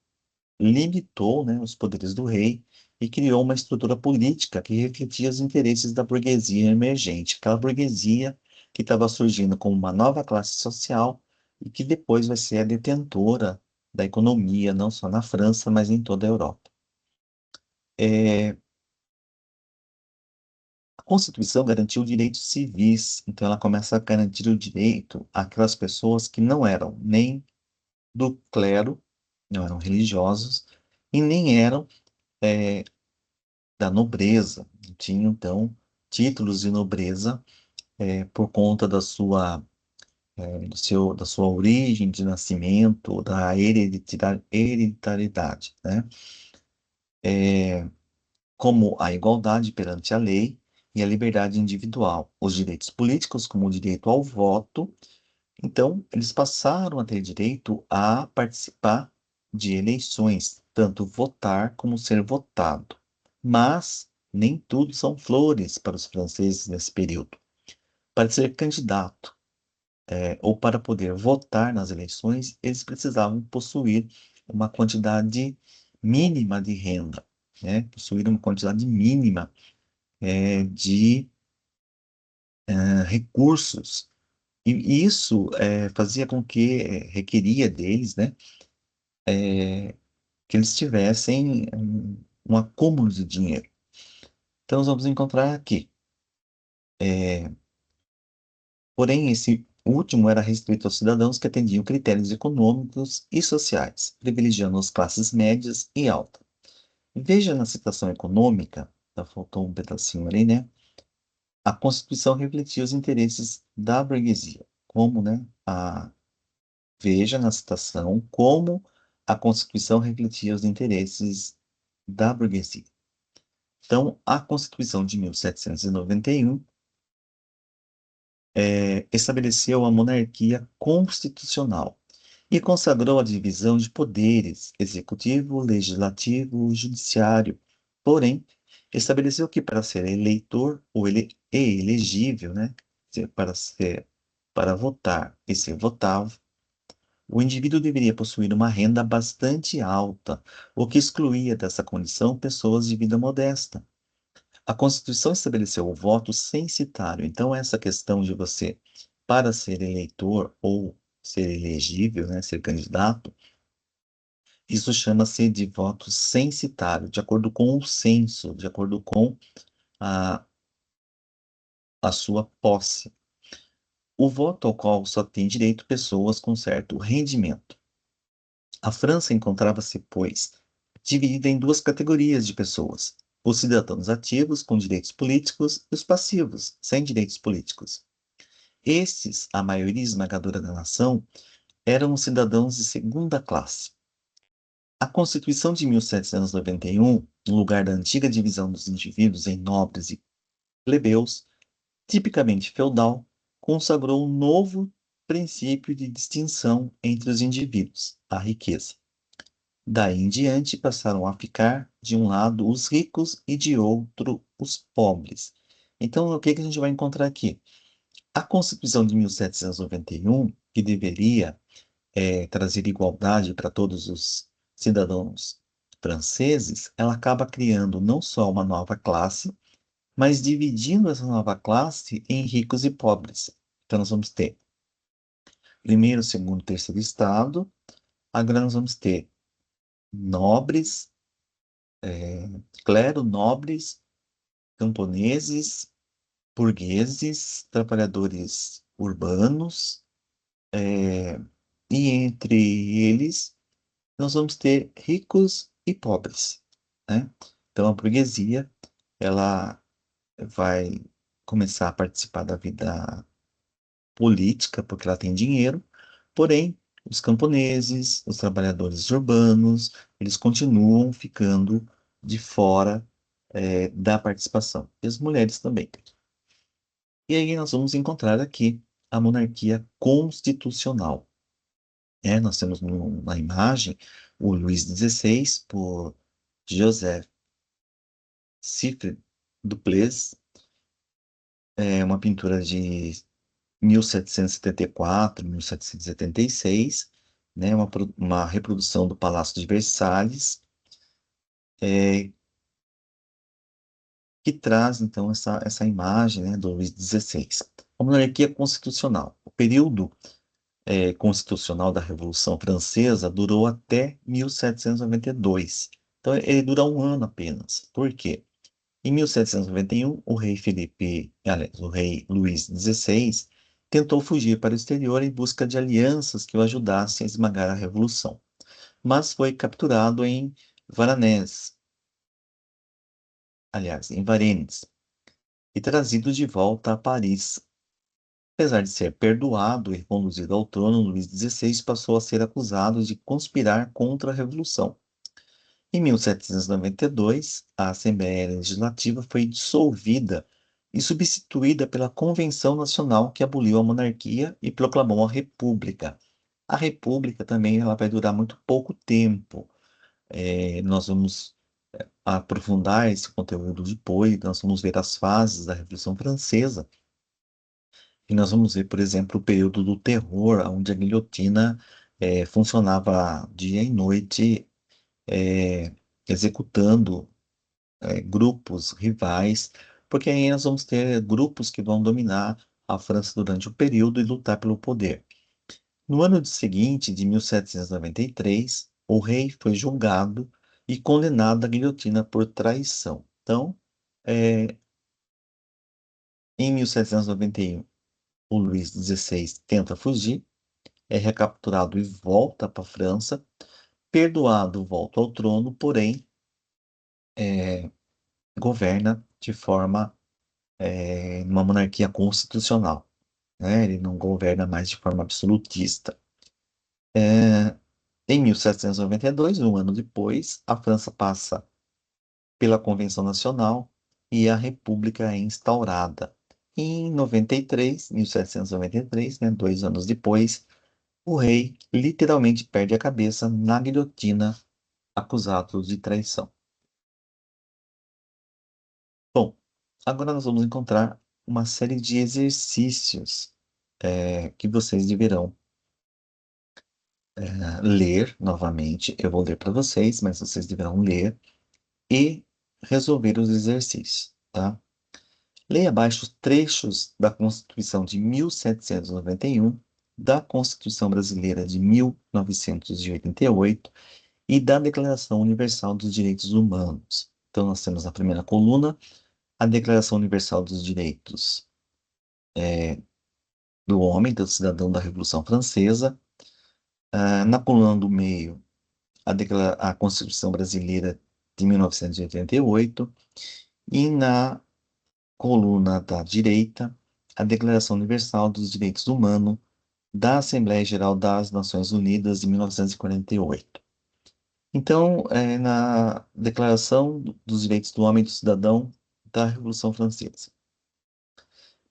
[SPEAKER 1] limitou, né, os poderes do rei e criou uma estrutura política que refletia os interesses da burguesia emergente, aquela burguesia que estava surgindo como uma nova classe social e que depois vai ser a detentora da economia, não só na França, mas em toda a Europa. É, a Constituição garantiu direitos civis, então ela começa a garantir o direito àquelas pessoas que não eram nem do clero, não eram religiosos, e nem eram é, da nobreza. Tinha, então, títulos de nobreza por conta da sua origem de nascimento, da hereditariedade, né? Como a igualdade perante a lei e a liberdade individual, os direitos políticos, como o direito ao voto. Então, eles passaram a ter direito a participar de eleições, tanto votar como ser votado. Mas nem tudo são flores para os franceses nesse período. Para ser candidato, ou para poder votar nas eleições, eles precisavam possuir uma quantidade mínima de renda, né? Possuir uma quantidade mínima, de recursos. E isso fazia com que requeria deles, né, que eles tivessem um acúmulo de dinheiro. Então, nós vamos encontrar aqui. Porém, esse último era restrito aos cidadãos que atendiam critérios econômicos e sociais, privilegiando as classes médias e altas. Veja na citação econômica, tá, faltou um pedacinho ali, né? A Constituição refletia os interesses da burguesia, como, né, veja na citação como a Constituição refletia os interesses da burguesia. Então, a Constituição de 1791 estabeleceu a monarquia constitucional e consagrou a divisão de poderes, executivo, legislativo, judiciário. Porém, estabeleceu que para ser eleitor ou elegível, né, para votar e ser votado, o indivíduo deveria possuir uma renda bastante alta, o que excluía dessa condição pessoas de vida modesta. A Constituição estabeleceu o voto censitário, então essa questão de você, para ser eleitor ou ser elegível, né, ser candidato, isso chama-se de voto censitário, de acordo com o censo, de acordo com a, a sua posse. O voto ao qual só tem direito pessoas com certo rendimento. A França encontrava-se, pois, dividida em duas categorias de pessoas: os cidadãos ativos com direitos políticos e os passivos, sem direitos políticos. Estes, a maioria esmagadora da nação, eram os cidadãos de segunda classe. A Constituição de 1791, no lugar da antiga divisão dos indivíduos em nobres e plebeus, tipicamente feudal, consagrou um novo princípio de distinção entre os indivíduos, a riqueza. Daí em diante passaram a ficar de um lado os ricos e de outro os pobres. Então, o que que a gente vai encontrar aqui? A Constituição de 1791, que deveria trazer igualdade para todos os cidadãos franceses, ela acaba criando não só uma nova classe, mas dividindo essa nova classe em ricos e pobres. Então, nós vamos ter primeiro, segundo, terceiro estado. Agora nós vamos ter nobres, clero, nobres, camponeses, burgueses, trabalhadores urbanos, e entre eles nós vamos ter ricos e pobres, né? Então a burguesia, ela vai começar a participar da vida política porque ela tem dinheiro, porém os camponeses, os trabalhadores urbanos, eles continuam ficando de fora da participação. E as mulheres também. E aí nós vamos encontrar aqui a monarquia constitucional. Nós temos na imagem o Luís XVI por Joseph Siffre Duplessis, uma pintura de 1774, 1776, né, uma reprodução do Palácio de Versalhes, é, que traz, então, essa imagem, né, do Luís XVI. A monarquia constitucional. O período constitucional da Revolução Francesa durou até 1792. Então, ele dura um ano apenas. Por quê? Em 1791, o rei Felipe, aliás, o rei Luís XVI, tentou fugir para o exterior em busca de alianças que o ajudassem a esmagar a revolução, mas foi capturado em Varanés, aliás, em Varennes, e trazido de volta a Paris. Apesar de ser perdoado e conduzido ao trono, Luís XVI passou a ser acusado de conspirar contra a revolução. Em 1792, a Assembleia Legislativa foi dissolvida e substituída pela Convenção Nacional, que aboliu a monarquia e proclamou a República. A República também ela vai durar muito pouco tempo. Nós vamos aprofundar esse conteúdo depois, nós vamos ver as fases da Revolução Francesa, e nós vamos ver, por exemplo, o período do terror, onde a guilhotina funcionava dia e noite, eh, executando grupos rivais, porque aí nós vamos ter grupos que vão dominar a França durante o período e lutar pelo poder. No ano seguinte, de 1793, o rei foi julgado e condenado à guilhotina por traição. Então, é, em 1791, o Luís XVI tenta fugir, é recapturado e volta para a França, perdoado, volta ao trono, porém, governa de forma uma monarquia constitucional, né? Ele não governa mais de forma absolutista. Em 1792, um ano depois, a França passa pela Convenção Nacional e a República é instaurada. Em 93, 1793, né, 2 anos depois, o rei literalmente perde a cabeça na guilhotina, acusado de traição. Bom, agora nós vamos encontrar uma série de exercícios que vocês deverão ler novamente. Eu vou ler para vocês, mas vocês deverão ler e resolver os exercícios, tá? Leia abaixo os trechos da Constituição de 1791, da Constituição Brasileira de 1988 e da Declaração Universal dos Direitos Humanos. Então, nós temos na primeira coluna a Declaração Universal dos Direitos do Homem, do Cidadão da Revolução Francesa. Na coluna do meio, a Constituição Brasileira de 1988 e na coluna da direita, a Declaração Universal dos Direitos Humanos da Assembleia Geral das Nações Unidas de 1948. Então, na Declaração dos Direitos do Homem e do Cidadão da Revolução Francesa.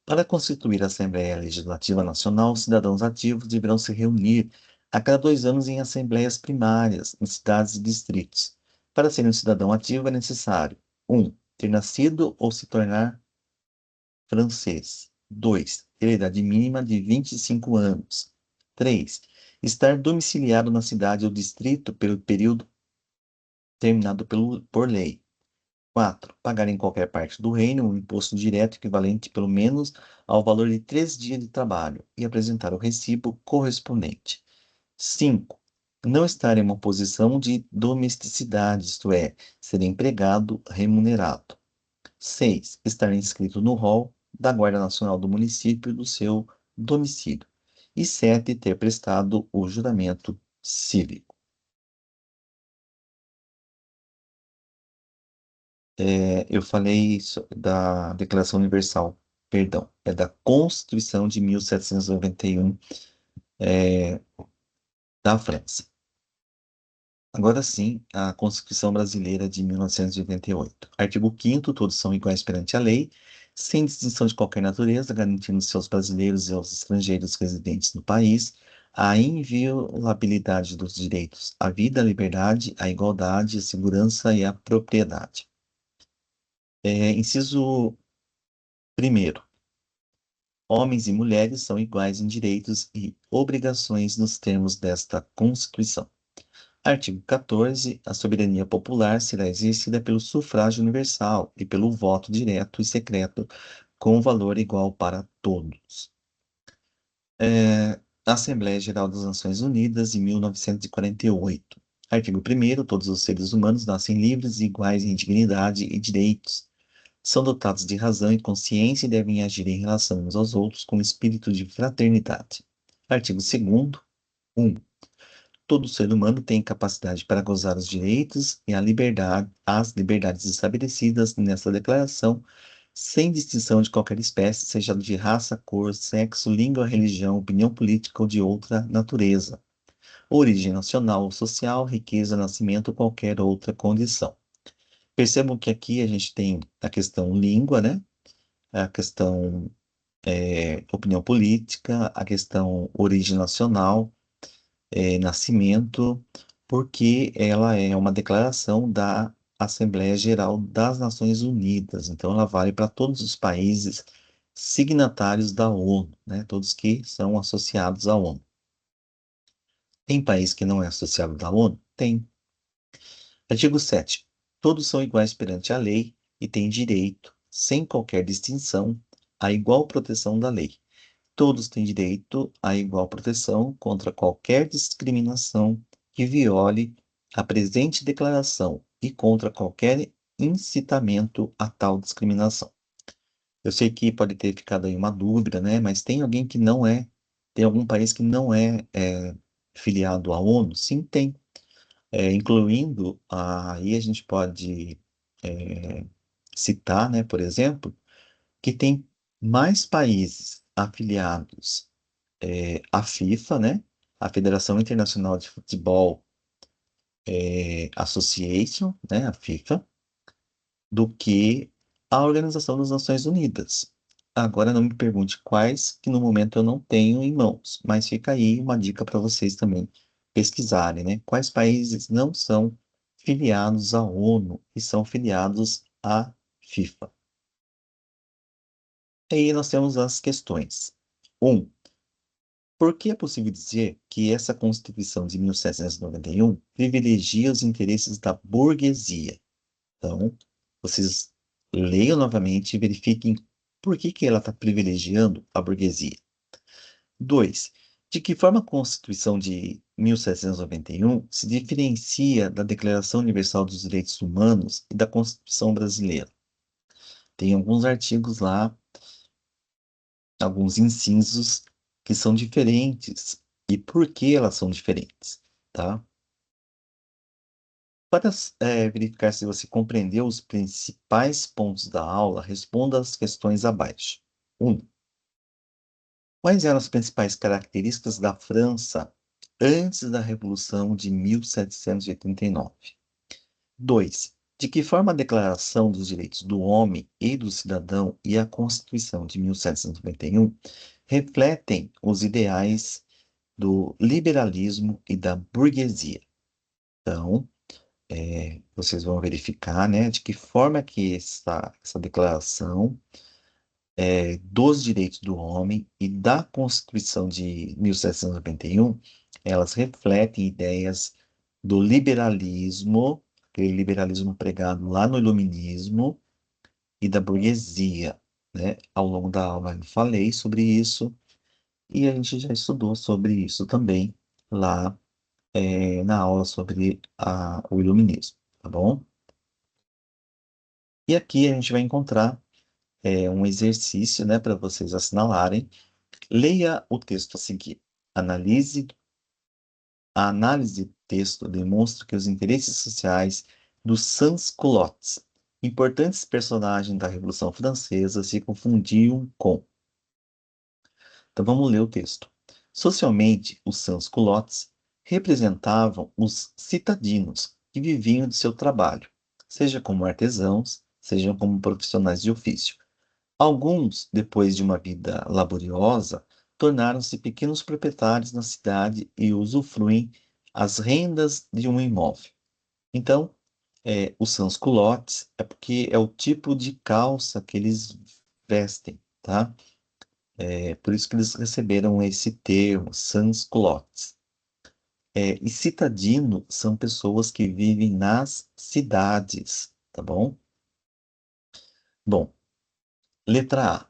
[SPEAKER 1] Para constituir a Assembleia Legislativa Nacional, os cidadãos ativos deverão se reunir a cada 2 anos em assembleias primárias, em cidades e distritos. Para ser um cidadão ativo é necessário: 1. Ter nascido ou se tornar francês. 2. Ter a idade mínima de 25 anos. 3. Estar domiciliado na cidade ou distrito pelo período terminado por lei. 4. Pagar em qualquer parte do reino um imposto direto equivalente pelo menos ao valor de 3 dias de trabalho e apresentar o recibo correspondente. 5. Não estar em uma posição de domesticidade, isto é, ser empregado remunerado. 6. Estar inscrito no rol da Guarda Nacional do município do seu domicílio. E 7. Ter prestado o juramento cívico. Eu falei da Declaração Universal, perdão, é da Constituição de 1791, da França. Agora sim, a Constituição Brasileira de 1988. Artigo 5º, todos são iguais perante a lei, sem distinção de qualquer natureza, garantindo-se aos brasileiros e aos estrangeiros residentes no país a inviolabilidade dos direitos à vida, à liberdade, à igualdade, à segurança e à propriedade. Inciso primeiro. Homens e mulheres são iguais em direitos e obrigações nos termos desta Constituição. Artigo 14. A soberania popular será exercida pelo sufrágio universal e pelo voto direto e secreto com valor igual para todos. Assembleia Geral das Nações Unidas, em 1948. Artigo 1º. Todos os seres humanos nascem livres e iguais em dignidade e direitos. São dotados de razão e consciência e devem agir em relação uns aos outros com espírito de fraternidade. Artigo 2º. 1. Todo ser humano tem capacidade para gozar os direitos e a liberdade, as liberdades estabelecidas nesta declaração, sem distinção de qualquer espécie, seja de raça, cor, sexo, língua, religião, opinião política ou de outra natureza, origem nacional ou social, riqueza, nascimento ou qualquer outra condição. Percebam que aqui a gente tem a questão língua, né? A questão opinião política, a questão origem nacional, nascimento, porque ela é uma declaração da Assembleia Geral das Nações Unidas. Então, ela vale para todos os países signatários da ONU, né? Todos que são associados à ONU. Tem país que não é associado da ONU? Tem. Artigo 7º. Todos são iguais perante a lei e têm direito, sem qualquer distinção, à igual proteção da lei. Todos têm direito à igual proteção contra qualquer discriminação que viole a presente declaração e contra qualquer incitamento a tal discriminação. Eu sei que pode ter ficado aí uma dúvida, né? Mas tem alguém que não é, tem algum país que não é filiado à ONU? Sim, tem. Incluindo, aí a gente pode é, citar, né, por exemplo, que tem mais países afiliados à FIFA, né, a Federação Internacional de Futebol Association, né, a FIFA, do que a Organização das Nações Unidas. Agora não me pergunte quais, que no momento eu não tenho em mãos, mas fica aí uma dica para vocês também pesquisarem, né? Quais países não são filiados à ONU e são filiados à FIFA. Aí nós temos as questões. 1. Por que é possível dizer que essa Constituição de 1791 privilegia os interesses da burguesia? Então, vocês leiam novamente e verifiquem por que ela está privilegiando a burguesia. 2. De que forma a Constituição de 1791 se diferencia da Declaração Universal dos Direitos Humanos e da Constituição Brasileira? Tem alguns artigos lá, alguns incisos que são diferentes. E por que elas são diferentes, tá? Para verificar se você compreendeu os principais pontos da aula, responda as questões abaixo. 1. Quais eram as principais características da França antes da Revolução de 1789? 2. De que forma a Declaração dos Direitos do Homem e do Cidadão e a Constituição de 1791 refletem os ideais do liberalismo e da burguesia? Então, vocês vão verificar, né, de que forma que essa declaração dos direitos do homem e da Constituição de 1791, elas refletem ideias do liberalismo, aquele liberalismo pregado lá no Iluminismo, e da burguesia, né? Ao longo da aula eu falei sobre isso e a gente já estudou sobre isso também lá na aula sobre o Iluminismo, tá bom? E aqui a gente vai encontrar um exercício, né, para vocês assinalarem. Leia o texto a seguir. Analise. A análise do texto demonstra que os interesses sociais dos sans-culottes, importantes personagens da Revolução Francesa, se confundiam com. Então vamos ler o texto. Socialmente, os sans-culottes representavam os citadinos que viviam de seu trabalho, seja como artesãos, seja como profissionais de ofício. Alguns, depois de uma vida laboriosa, tornaram-se pequenos proprietários na cidade e usufruem as rendas de um imóvel. Então, os sans-culottes é porque é o tipo de calça que eles vestem, tá? É por isso que eles receberam esse termo, sans-culottes. E citadino são pessoas que vivem nas cidades, tá bom? Bom, letra A.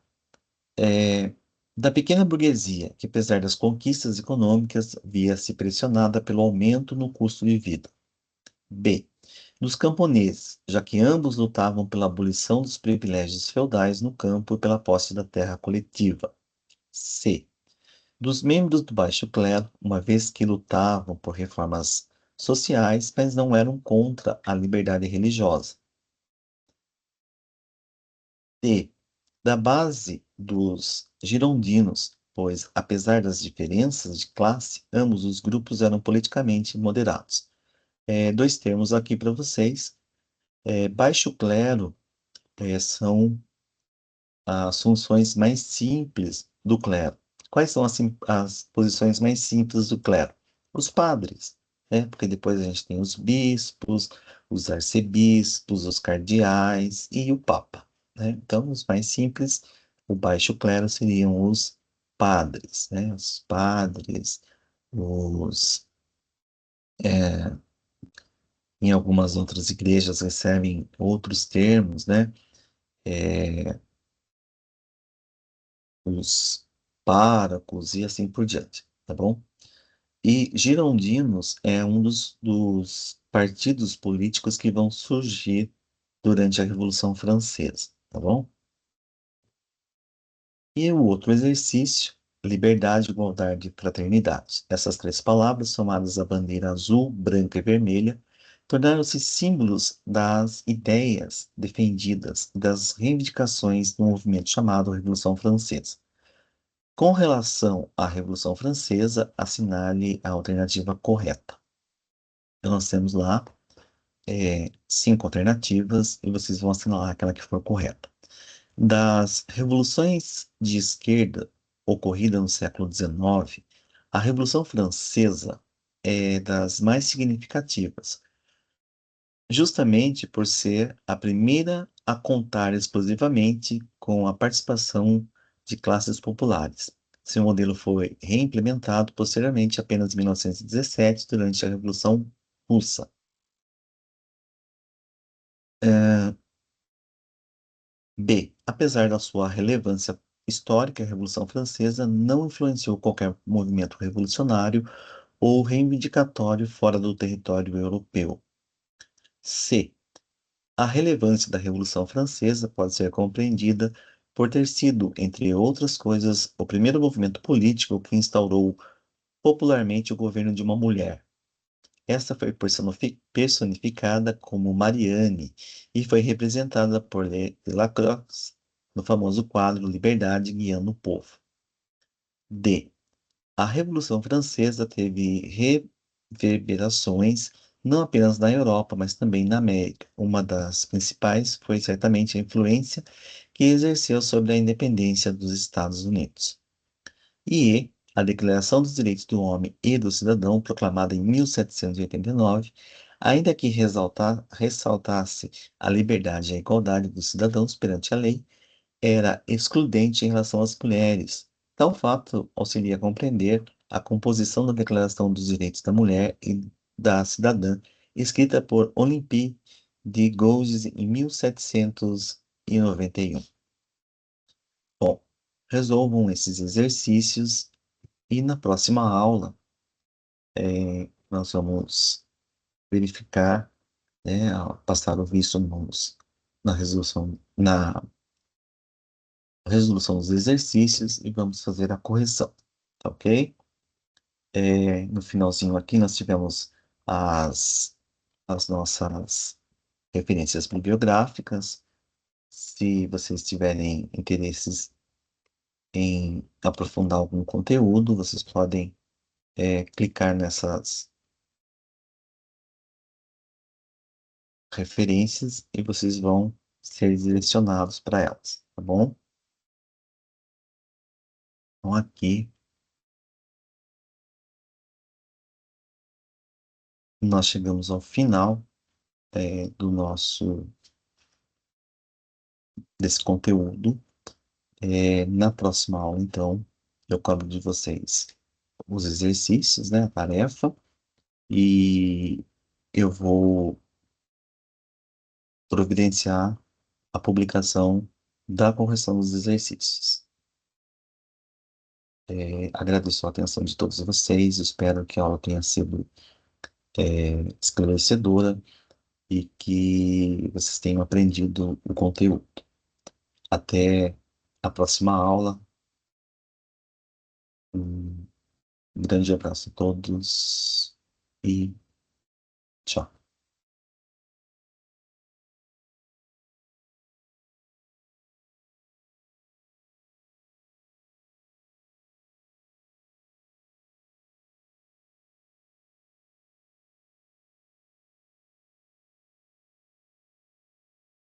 [SPEAKER 1] Da pequena burguesia, que apesar das conquistas econômicas, via-se pressionada pelo aumento no custo de vida. B. Dos camponeses, já que ambos lutavam pela abolição dos privilégios feudais no campo e pela posse da terra coletiva. C. Dos membros do baixo clero, uma vez que lutavam por reformas sociais, mas não eram contra a liberdade religiosa. D. Da base dos girondinos, pois, apesar das diferenças de classe, ambos os grupos eram politicamente moderados. Dois termos aqui para vocês. Baixo clero são as funções mais simples do clero. Quais são as posições mais simples do clero? Os padres, né? Porque depois a gente tem os bispos, os arcebispos, os cardeais e o papa, né? Então, os mais simples, o baixo clero seriam os padres, né? Os padres, os, é, em algumas outras igrejas recebem outros termos, né? É, os párocos e assim por diante, tá bom? E Girondinos é um dos partidos políticos que vão surgir durante a Revolução Francesa, tá bom? E o outro exercício, liberdade, igualdade e fraternidade. Essas três palavras, somadas à bandeira azul, branca e vermelha, tornaram-se símbolos das ideias defendidas, das reivindicações do movimento chamado Revolução Francesa. Com relação à Revolução Francesa, assinale a alternativa correta. Então, nós temos lá cinco alternativas e vocês vão assinalar aquela que for correta. Das revoluções de esquerda ocorridas no século XIX, a Revolução Francesa é das mais significativas, justamente por ser a primeira a contar exclusivamente com a participação de classes populares. Seu modelo foi reimplementado posteriormente apenas em 1917, durante a Revolução Russa. B. Apesar da sua relevância histórica, a Revolução Francesa não influenciou qualquer movimento revolucionário ou reivindicatório fora do território europeu. C. A relevância da Revolução Francesa pode ser compreendida por ter sido, entre outras coisas, o primeiro movimento político que instaurou popularmente o governo de uma mulher. Esta foi personificada como Marianne e foi representada por Delacroix no famoso quadro Liberdade Guiando o Povo. D. A Revolução Francesa teve reverberações não apenas na Europa, mas também na América. Uma das principais foi certamente a influência que exerceu sobre a independência dos Estados Unidos. E a Declaração dos Direitos do Homem e do Cidadão, proclamada em 1789, ainda que ressaltasse a liberdade e a igualdade dos cidadãos perante a lei, era excludente em relação às mulheres. Tal fato auxilia a compreender a composição da Declaração dos Direitos da Mulher e da Cidadã, escrita por Olympe de Gouges em 1791. Bom, resolvam esses exercícios e na próxima aula nós vamos verificar, né, passar o visto na resolução dos exercícios e vamos fazer a correção, tá ok? No finalzinho aqui nós tivemos as, as nossas referências bibliográficas. Se vocês tiverem interesses em aprofundar algum conteúdo, vocês podem clicar nessas referências e vocês vão ser direcionados para elas, tá bom? Então aqui nós chegamos ao final do nosso desse conteúdo. Na próxima aula, então, eu cobro de vocês os exercícios, né, a tarefa, e eu vou providenciar a publicação da correção dos exercícios. Agradeço a atenção de todos vocês, espero que a aula tenha sido esclarecedora e que vocês tenham aprendido o conteúdo. Até a próxima aula. Um grande abraço a todos e tchau.